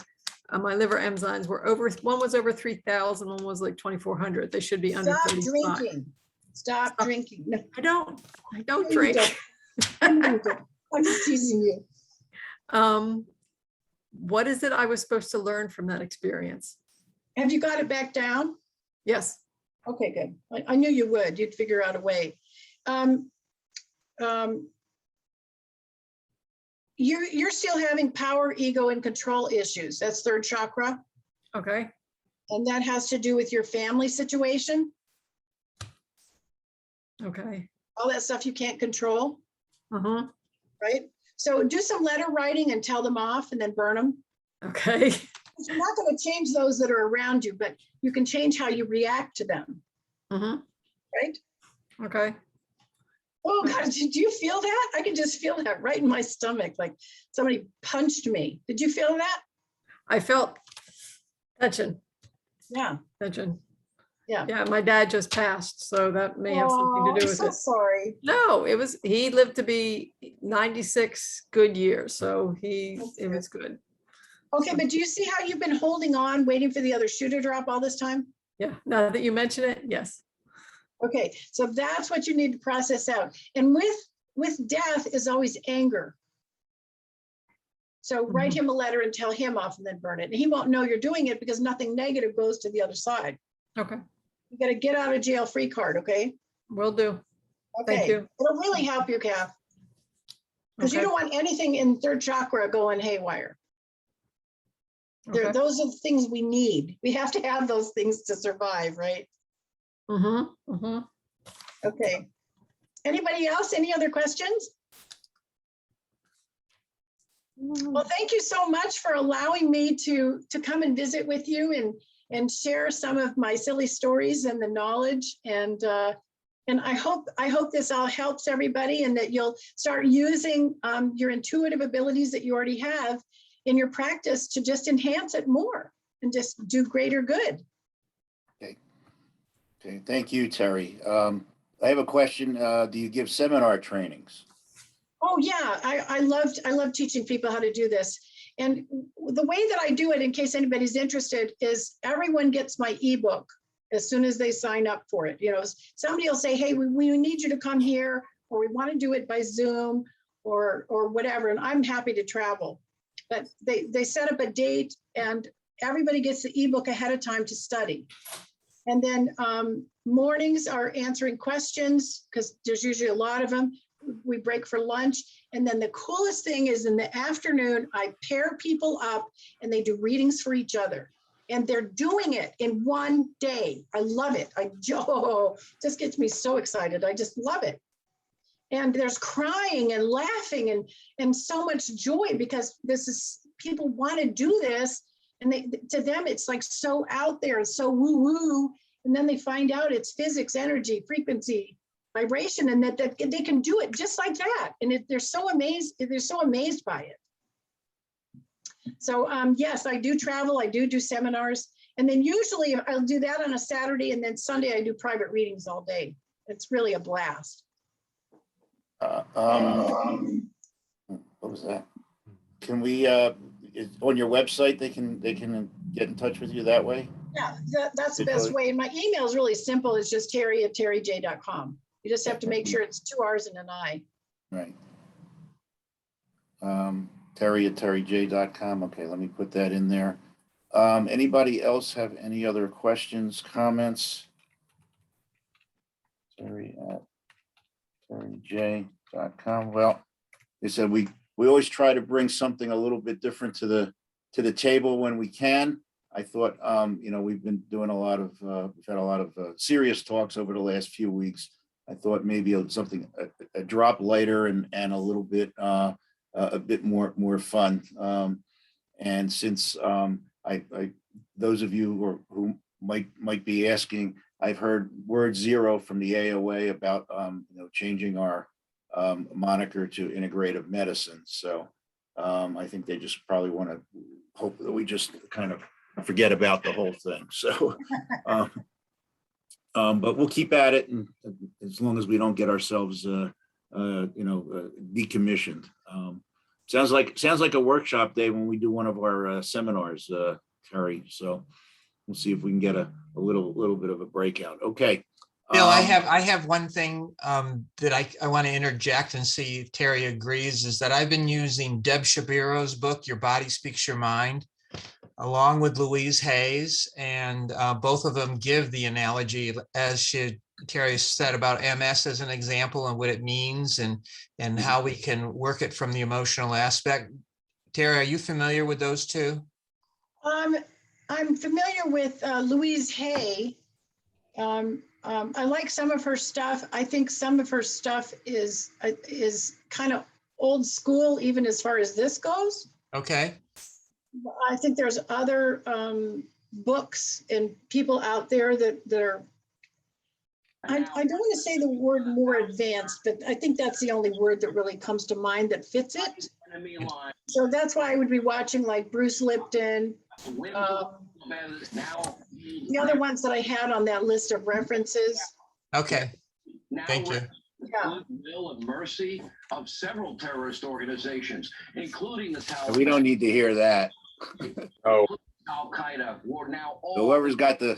my liver enzymes were over, one was over 3,000, one was like 2,400. They should be under Stop 35. drinking. Stop drinking. No, I don't no, you drink. don't. No, you don't. I'm just teasing you. What is it I was supposed to learn from that experience? Have you got it back down? Yes. Okay, good. I knew you would. You'd figure out a way. You're still having power, ego, and control issues. That's third chakra. Okay. And that has to do with your family situation. Okay. All that stuff you can't control, Uh-huh. right? So do some letter writing and tell them off and then burn them. Okay. You're not going to change those that are around you, but you can change how you react to them, Uh-huh. right? Okay. Oh God, did you feel that? I can just feel that right in my stomach, like somebody punched me. Did you feel that? I felt tension. Yeah. Tension. Yeah. Yeah, my dad just passed, so that may have something to do I'm with so it. sorry. No, he lived to be 96 good years, so it was good. Okay, but do you see how you've been holding on, waiting for the other shoe to drop all this time? Yeah, now that you mention it, yes. Okay, so that's what you need to process out. And with death is always anger. So write him a letter and tell him off and then burn it. And he won't know you're doing it because nothing negative goes to the other side. Okay, You got to get out of jail free card, okay? will do. Okay. Thank you. It'll really help you, Kath. Because you Okay, don't want anything in third chakra going haywire. okay. Those are the things we need. We have to have those things to survive, right? Mm-hmm, mm-hmm. Okay. Anybody else? Any other questions? Well, thank you so much for allowing me to come and visit with you and share some of my silly stories and the knowledge. And I hope this all helps everybody and that you'll start using your intuitive abilities that you already have in your practice to just enhance it more and just do greater good. Okay, thank you, Terri. I have a question. Do you give seminar trainings? Oh yeah, I love teaching people how to do this. And the way that I do it, in case anybody's interested, is everyone gets my ebook as soon as they sign up for it. You know, somebody will say, hey, we need you to come here, or we want to do it by Zoom or whatever, and I'm happy to travel. But they set up a date and everybody gets the ebook ahead of time to study. And then mornings are answering questions because there's usually a lot of them. We break for lunch. And then the coolest thing is in the afternoon, I pair people up and they do readings for each other. and they're doing it in one day. I love it. Just gets me so excited. I just love it. And there's crying and laughing and so much joy, because people want to do this, and to them it's like so out there and so woo woo, and then they find out it's physics, energy, frequency, vibration, and that they can do it just like that. And they're so amazed by it. So yes, I do travel, I do seminars, and then usually I'll do that on a Saturday, and then Sunday I do private readings all day. It's really a blast. What was that? Can we, on your website, they can get in touch with you that way? Yeah, that's the best way. And my email is really simple. It's just terri@terrij.com. You just have to make sure it's 2 R's and an I. Right. Terri@terrij.com. Okay, let me put that in there. Anybody else have any other questions, comments? Terri@terrij.com. Well, they said we always try to bring something a little bit different to the table when we can. I thought, we've been doing we've had a lot of serious talks over the last few weeks. I thought maybe something a drop lighter and a little bit a bit more fun. And since those of you who might be asking, I've heard word zero from the AOA about changing our moniker to integrative medicine. So I think they just probably want to hope that we just kind of forget about the whole thing. So, but we'll keep at it, and as long as we don't get ourselves, decommissioned. Sounds like a workshop day when we do one of our seminars, Terry. So we'll see if we can get a little bit of a breakout. Okay. Bill, I have one thing that I want to interject and see if Terry agrees, is that I've been using Deb Shapiro's book, Your Body Speaks Your Mind, along with Louise Hayes, and both of them give the analogy, as Terry said, about MS as an example and what it means and how we can work it from the emotional aspect. Terry, are you familiar with those two? I'm familiar with Louise Hay. I like some of her stuff. I think some of her stuff is kind of old school, even as far as this goes. Okay. I think there's other books and people out there that are, I don't want to say the word more advanced, but I think that's the only word that really comes to mind that fits it. So that's why I would be watching like Bruce Lipton, the other ones that I had on that list of references. Okay. Thank you. Yeah. Will and mercy of several terrorist organizations, including the Taliban. We don't need to hear that. Oh, Al Qaeda. We're now all Whoever's got the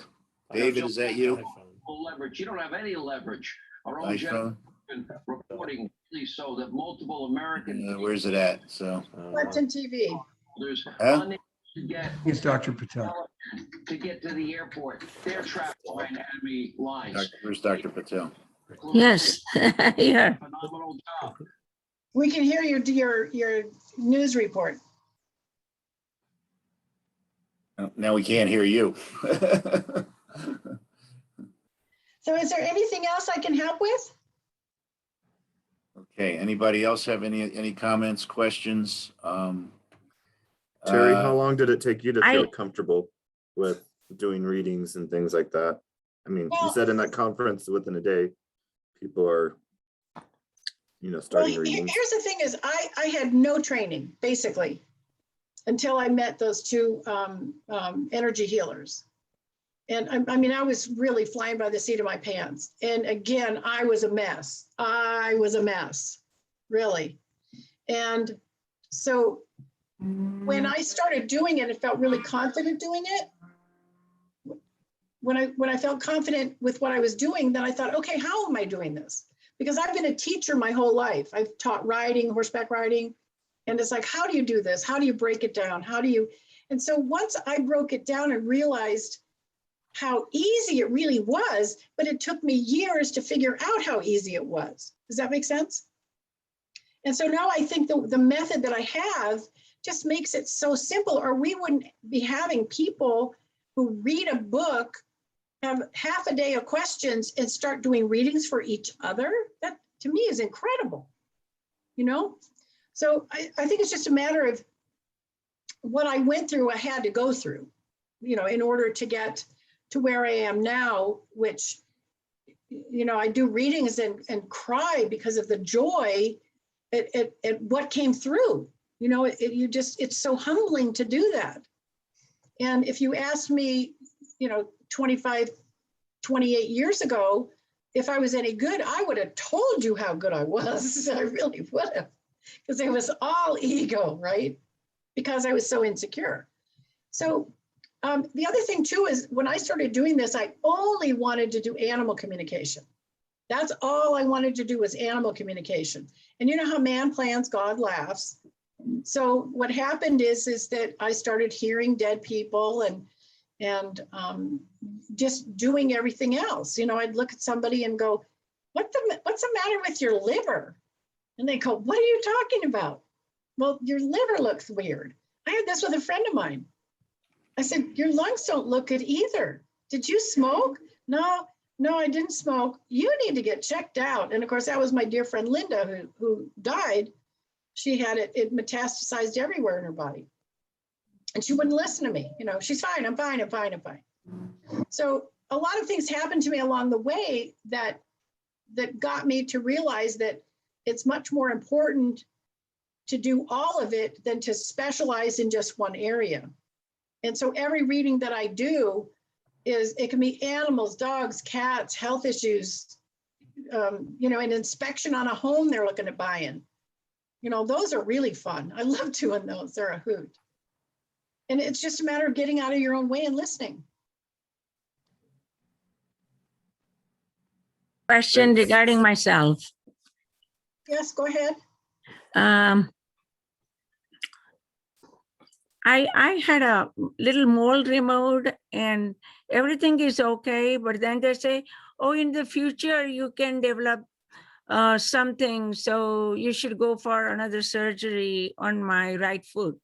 David, is that you? leverage. You don't have any leverage. Our own iPhone. general reporting really so that multiple American Where's it at? So Watching TV. there's Huh? to get It's Dr. Patel. to get to the airport. They're trapped behind enemy lines. where's Dr. Patel? Yes, yeah. Phenomenal job. We can hear your news report. Now we can't hear you. So is there anything else I can help with? Okay, anybody else have any comments, questions? Terry, how long did it take you to feel I- comfortable with doing readings and things like that? I mean, you Well- said in that conference within a day, people are, Well, starting here's readings. the thing is I had no training basically until I met those two energy healers. And I mean, I was really flying by the seat of my pants. And again, I was a mess. Really. And so when I started doing it, it felt really confident doing it. When I felt confident with what I was doing, then I thought, okay, how am I doing this? Because I've been a teacher my whole life. I've taught riding, horseback riding. And it's like, how do you do this? How do you break it down? And so once I broke it down and realized how easy it really was, but it took me years to figure out how easy it was. Does that make sense? And so now I think the method that I have just makes it so simple, or we wouldn't be having people who read a book, have half a day of questions and start doing readings for each other. That to me is incredible, you know? So I think it's just a matter of what I went through, I had to go through, you know, in order to get to where I am now, which, you know, I do readings and cry because of the joy at what came through. You know, it's so humbling to do that. And if you asked me, you know, 25, 28 years ago, if I was any good, I would have told you how good I was. I really would have, because it was all ego, right? Because I was so insecure. So the other thing too is when I started doing this, I only wanted to do animal communication. That's all I wanted to do was animal communication. And you know how man plans, God laughs. So what happened is that I started hearing dead people and just doing everything else. You know, I'd look at somebody and go, what's the matter with your liver? And they go, what are you talking about? Well, your liver looks weird. I had this with a friend of mine. I said, your lungs don't look good either. Did you smoke? No, I didn't smoke. You need to get checked out. And of course, that was my dear friend Linda who died. She had it metastasized everywhere in her body. And she wouldn't listen to me. You know, she's fine, I'm fine. So a lot of things happened to me along the way that got me to realize that it's much more important to do all of it than to specialize in just one area. And so every reading that I do it can be animals, dogs, cats, health issues, you know, an inspection on a home they're looking at buying. You know, those are really fun. I love doing those. They're a hoot. And it's just a matter of getting out of your own way and listening. Question regarding myself. Yes, go ahead. I had a little mole removed and everything is okay, but then they say, oh, in the future you can develop something, so you should go for another surgery on my right foot.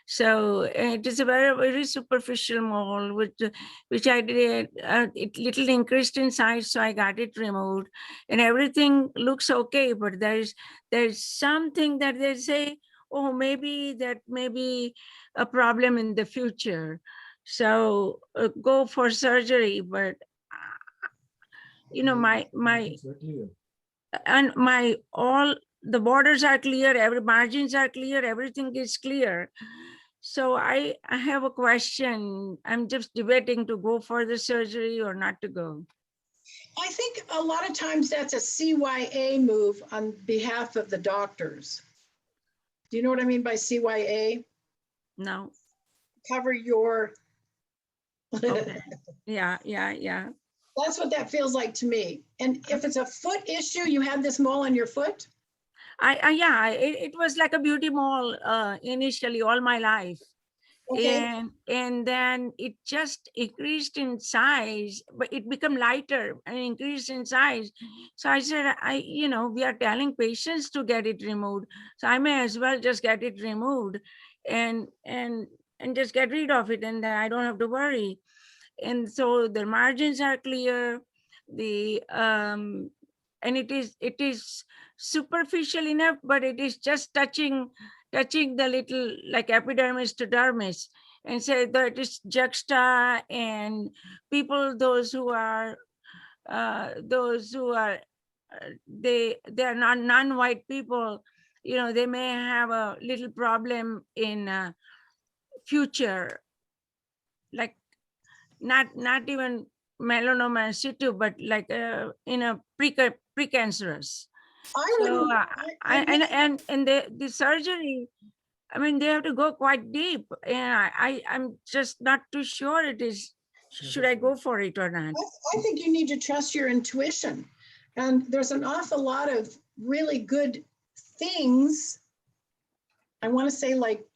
So it is a very, very superficial mole, which I did, it little increased in size, so I got it removed and everything looks okay, but there's something that they say, oh, maybe that may be a problem in the future. So go for surgery, but you know, all the borders are clear, every margins are clear, everything is clear. So I have a question. I'm just debating to go for the surgery or not to go. I think a lot of times that's a CYA move on behalf of the doctors. Do you know what I mean by CYA? No. Cover your. Okay. Yeah. That's what that feels like to me. And if it's a foot issue, you had this mole on your foot? It was like a beauty mole initially all my life. Okay. And then it just increased in size, but it became lighter and increased in size. So I said, we are telling patients to get it removed. So I may as well just get it removed and just get rid of it, and then I don't have to worry. And so the margins are clear. And it is superficial enough, but it is just touching the little, like epidermis to dermis, and say that it's juxta, and people, those who are they are not non-white people, they may have a little problem in future, like not even melanoma in situ, but like in a precancerous. And the surgery, I mean, they have to go quite deep, and I'm just not too sure it is. Should I go for it or not? I think you need to trust your intuition. And there's an awful lot of really good things. I want to say like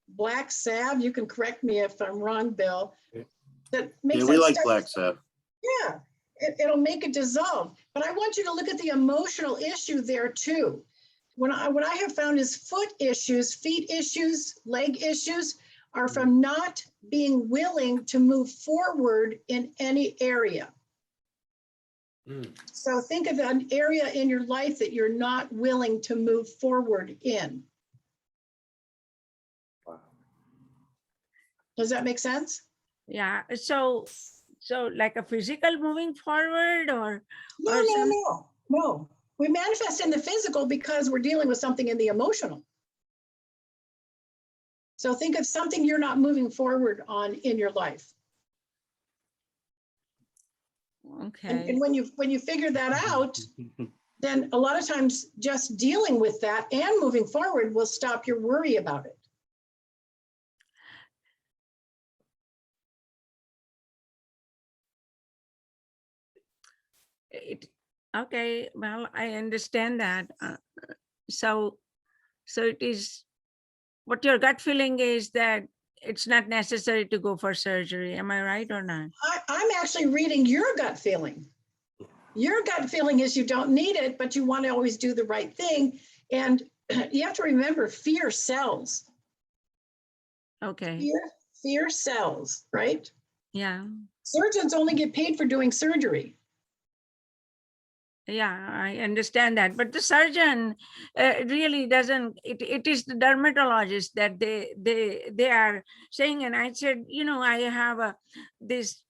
black salve. You can correct me if I'm wrong, Bill. That makes we like black salve. Yeah, it'll make it dissolve. But I want you to look at the emotional issue there too. What I have found is foot issues, feet issues, leg issues are from not being willing to move forward in any area. So think of an area in your life that you're not willing to move forward in. Does that make sense? Yeah, so like a physical moving forward or No. We manifest in the physical because we're dealing with something in the emotional. So think of something you're not moving forward on in your life. okay. And when you figure that out, then a lot of times just dealing with that and moving forward will stop your worry about it. Okay, well, I understand that. So it is, what your gut feeling is that it's not necessary to go for surgery. Am I right or not? I'm actually reading your gut feeling. Your gut feeling is you don't need it, but you want to always do the right thing. And you have to remember, fear sells. Okay, Fear sells, right? yeah. Surgeons only get paid for doing surgery. Yeah, I understand that, but the surgeon really doesn't. It is the dermatologist that they are saying. And I said, I have this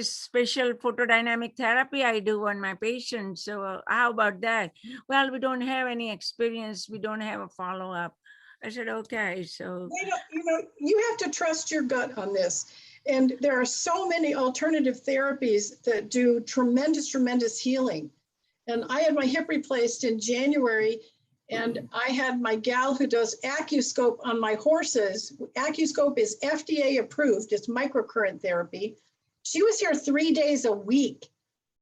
special photodynamic therapy I do on my patients. So how about that? Well, we don't have any experience. We don't have a follow up. I said, okay, so You have to trust your gut on this. And there are so many alternative therapies that do tremendous healing. And I had my hip replaced in January, and I had my gal who does AccuScope on my horses. AccuScope is FDA approved. It's microcurrent therapy. She was here 3 days a week.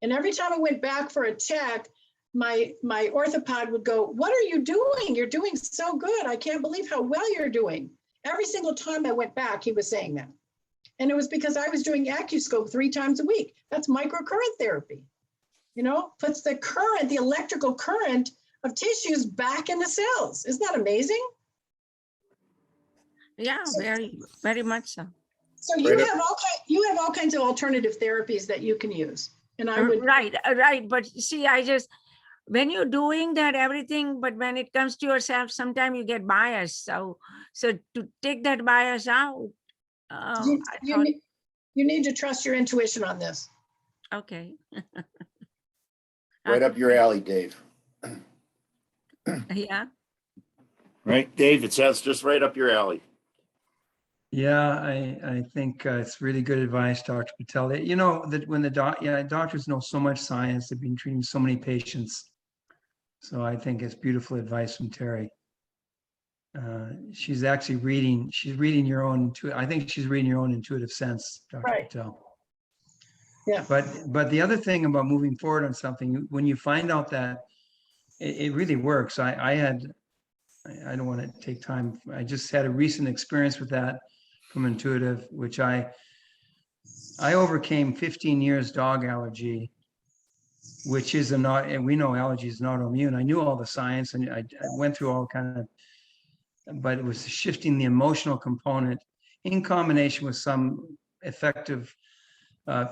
And every time I went back for a check, my orthopod would go, "What are you doing? You're doing so good. I can't believe how well you're doing." Every single time I went back, he was saying that. And it was because I was doing AccuScope 3 times a week. That's microcurrent therapy. Puts the current, the electrical current of tissues back in the cells. Isn't that amazing? yeah, very much so. So you have all kinds of alternative therapies that you can use. And I would Right. But see, when you're doing that everything, but when it comes to yourself, sometimes you get biased. So to take that bias out, you need to trust your intuition on this. okay. Right up your alley, Dave. Yeah. Right, Dave, it sounds just right up your alley. Yeah, I think it's really good advice, Dr. Patel. That when doctors know so much science, they've been treating so many patients. So I think it's beautiful advice from Terri. She's actually reading your own, I think she's reading your own intuitive sense, Dr. Right. Patel. Yeah. But the other thing about moving forward on something, when you find out that it really works, I don't want to take time. I just had a recent experience with that from intuitive, which I overcame 15 years dog allergy, which is and we know allergy is not autoimmune. I knew all the science and I went through all but it was shifting the emotional component in combination with some effective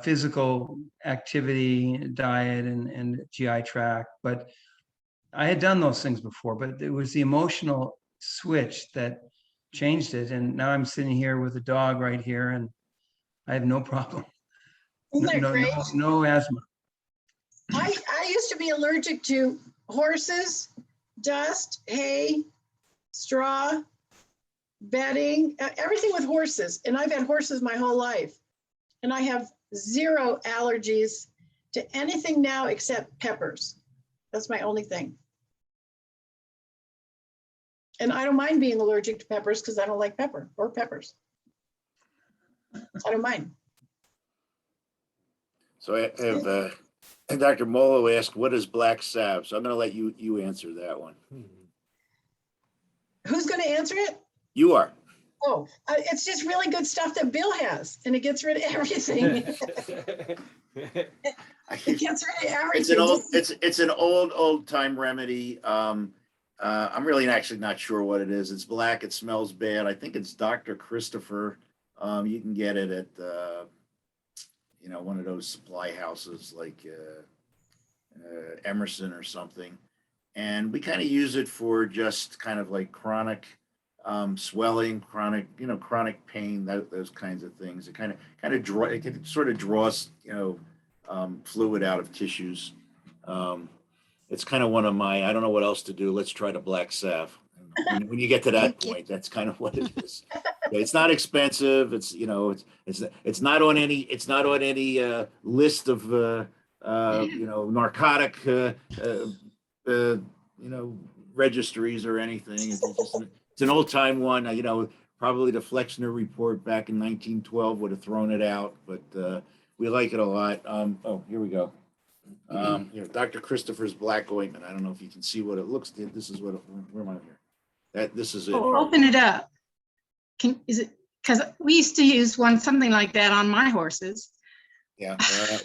physical activity, diet, and GI tract. But I had done those things before, but it was the emotional switch that changed it. And now I'm sitting here with a dog right here and I have no problem. Isn't that great? No asthma. I used to be allergic to horses, dust, hay, straw, bedding, everything with horses. And I've had horses my whole life. And I have 0 allergies to anything now except peppers. That's my only thing. And I don't mind being allergic to peppers because I don't like pepper or peppers. I don't mind. So I have Dr. Molo asked, what is black salve? So I'm going to let you answer that one. Who's going to answer it? You are. Oh, it's just really good stuff that Bill has, and it gets rid of everything. It gets rid of everything. It's an old time remedy. I'm really actually not sure what it is. It's black. It smells bad. I think it's Dr. Christopher. You can get it at, one of those supply houses like Emerson or something. And we kind of use it for just kind of like chronic swelling, chronic pain, those kinds of things. It kind of it sort of draws, fluid out of tissues. It's kind of one of my, I don't know what else to do. Let's try the black salve. When you get to that point, that's kind of what it is. It's not expensive. It's not on any list of narcotic registries or anything. It's an old time one. Probably the Flexner report back in 1912 would have thrown it out, but we like it a lot. Here we go. Dr. Christopher's black ointment. I don't know if you can see what it looks like. This is what where am I here? This is it. Open it up. Is it, because we used to use something like that on my horses. Yeah.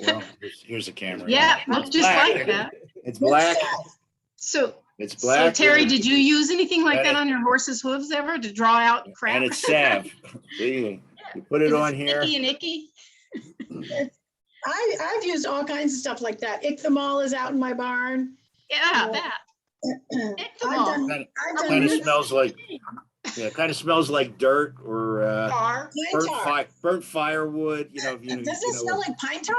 Well, here's the camera. Yeah, looked just like that. It's black. So, It's black. So Terry, did you use anything like that on your horse's hooves ever to draw out crap? And it's salve. See, you put it on here. Sticky and icky. I've used all kinds of stuff like that. Ichamol is out in my barn. Yeah, that. Ichamol. Kind of smells like, kind of smells like dirt or Tar. burnt firewood. Does it smell like pine tar?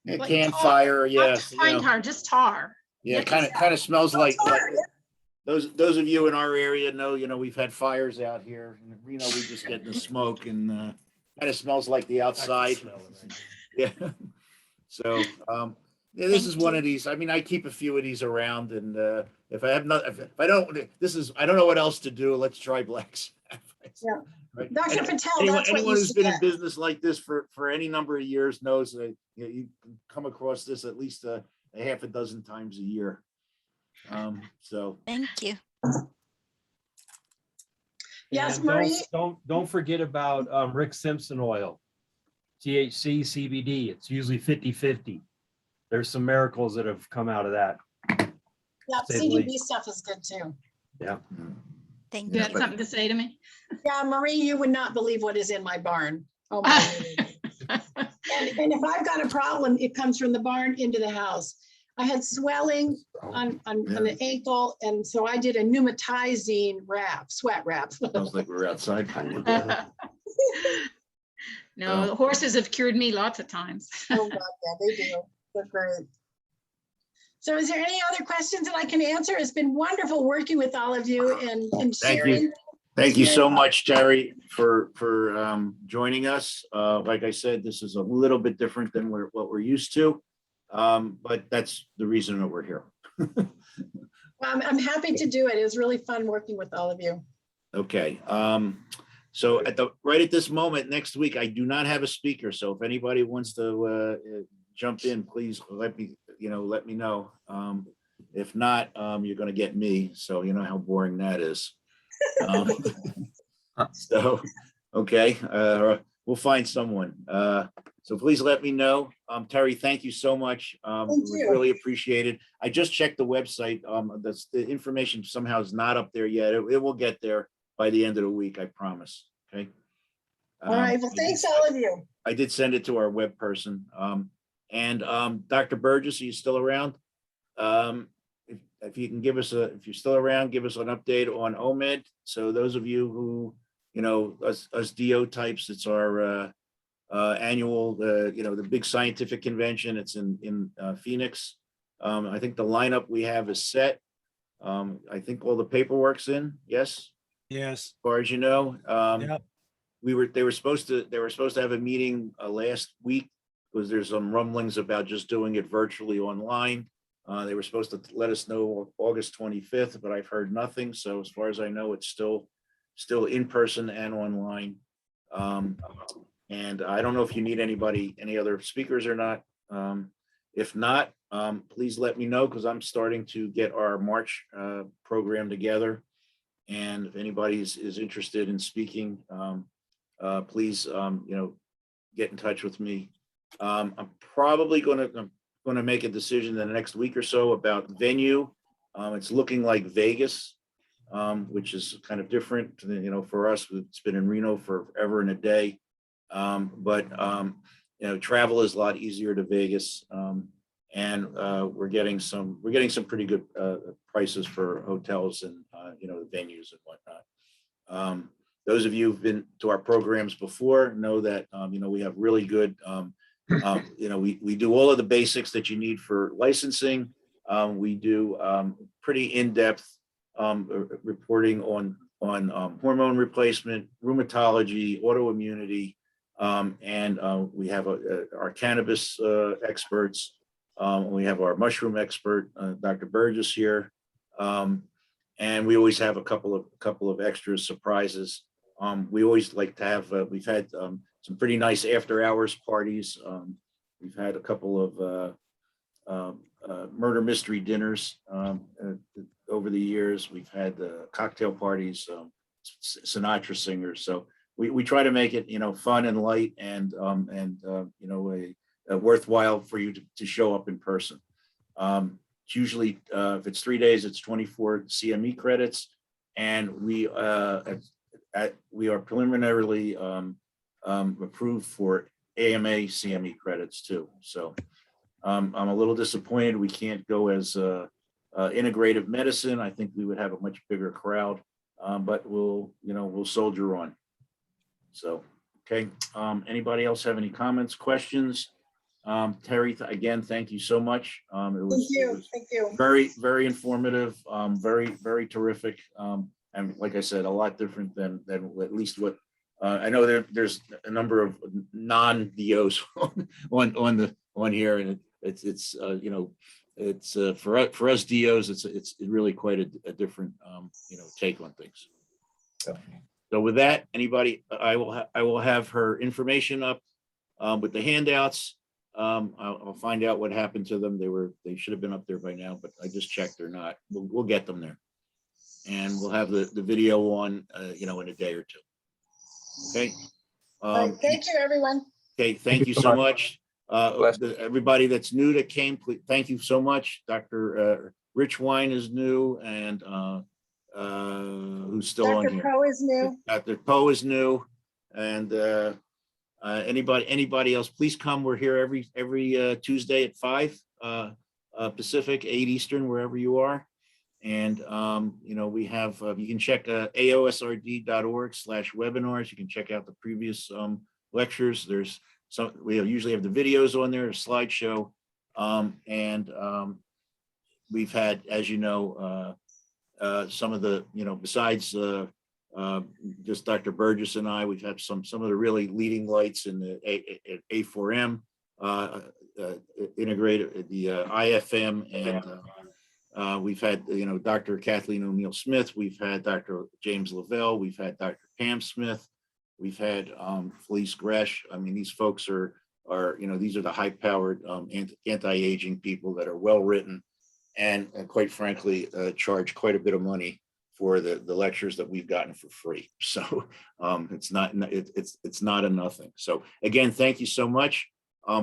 Yeah, Like campfire. Yes. Not pine tar, just tar. Yeah, kind of smells like those of you in our area know. We've had fires out here in Reno. We just get the smoke and kind of smells like the outside. Yeah. So this is one of these. I mean, I keep a few of these around, and if I have not, if I don't, I don't know what else to do. Let's try black salve. Yeah. Right? Dr. Patel, Anyone who's been in business like this for any number of years knows that you come across this at least a half a dozen times a year. So Thank you. Yes, And Marie. don't forget about Rick Simpson oil, THC, CBD. It's usually 50-50. There's some miracles that have come out of that. Yeah, say the CBD least. stuff is good too. Yeah. Thank You you. got something to say to me? Yeah, Marie, you would not believe what is in my barn. Oh my goodness. And if I've got a problem, it comes from the barn into the house. I had swelling on the ankle, and so I did a pneumatizing wrap, sweat wrap. sounds like we're outside. No, the horses have cured me lots of times. Oh God, yeah, they do. They're great. So is there any other questions that I can answer? It's been wonderful working with all of you and Thank sharing. you. Thank you so much, Terry, for joining us. Like I said, this is a little bit different than what we're used to, but that's the reason that we're here. Well, I'm happy to do it. It was really fun working with all of you. Okay. So right at this moment, next week, I do not have a speaker. So if anybody wants to jump in, please let me know. If not, you're going to get me. So you know how boring that is. So, okay, we'll find someone. So please let me know. Terry, thank you so much. We really appreciate it. I just checked the website. The information somehow is not up there yet. It will get there by the end of the week, I promise. Okay. All right. Well, thanks all of you. I did send it to our web person. And Dr. Burgess, are you still around? If you can give us if you're still around, give us an update on OMED. So those of you who, us DO types, it's our annual, the big scientific convention. It's in Phoenix. I think the lineup we have is set. I think all the paperwork's in. Yes. Yes. As far as you know, Yep. they were supposed to have a meeting last week because there's some rumblings about just doing it virtually online. They were supposed to let us know August 25th, but I've heard nothing. So as far as I know, it's still in person and online. And I don't know if you need any other speakers or not. If not, please let me know because I'm starting to get our March program together. And if anybody is interested in speaking, please, get in touch with me. I'm probably going to make a decision in the next week or so about venue. It's looking like Vegas which is kind of different. You know, for us, it's been in Reno forever and a day. But you know, travel is a lot easier to Vegas, and we're getting some pretty good prices for hotels and you know, the venues and whatnot. Those of you who've been to our programs before know that you know, we have really good. You know, we do all of the basics that you need for licensing. We do pretty in-depth reporting on hormone replacement, rheumatology, autoimmunity, and we have our cannabis experts. We have our mushroom expert, Dr. Burgess here, and we always have a couple of extra surprises. We always like to have. We've had some pretty nice after-hours parties. We've had a couple of murder mystery dinners over the years. We've had cocktail parties, Sinatra singers. So we try to make it, you know, fun and light, and you know, a worthwhile for you to show up in person. It's usually if it's 3 days, it's 24 CME credits, and we are preliminarily approved for AMA CME credits too. So I'm a little disappointed we can't go as integrative medicine. I think we would have a much bigger crowd, but we'll soldier on. So, okay. Anybody else have any comments, questions? Terri, again, thank you so much. It was Thank you. very, very informative, very, very terrific. And like I said, a lot different than at least what I know. There's a number of non-DOs on here, and it's you know, it's for us DOs, it's really quite a different you know, take on things. So with that, anybody, I will have her information up with the handouts. I'll find out what happened to them. They should have been up there by now, but I just checked they're not. We'll get them there, and we'll have the video on you know, in a day or two. Okay. Thank you, everyone. Okay, thank you so much. Everybody that's new that came, please, thank you so much. Dr. Rich Wine is new, and who's still on Dr. here? Poe is new. Dr. Poe is new, and anybody else, please come. We're here every Tuesday at 5 Pacific, 8 Eastern, wherever you are. And you know, we have you can check aosrd.org/webinars. You can check out the previous lectures. There's some, we usually have the videos on there, a slideshow, and we've had, as you know, some of the, you know, besides just Dr. Burgess and I, we've had some of the really leading lights in the A4M integrated, the IFM, and we've had, you know, Dr. Kathleen O'Neill Smith, we've had Dr. James Lavelle, we've had Dr. Pam Smith, we've had Felice Gresh. I mean, these folks are, you know, these are the high-powered anti-aging people that are well-written, and quite frankly, charge quite a bit of money for the lectures that we've gotten for free. So it's not a nothing. So again, thank you so much.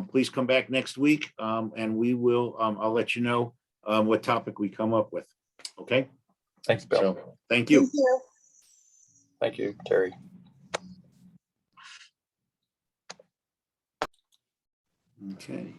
Please come back next week, and we will, I'll let you know what topic we come up with. Okay. Thanks, Bill. So, thank you. Thank you, Terri. Okay.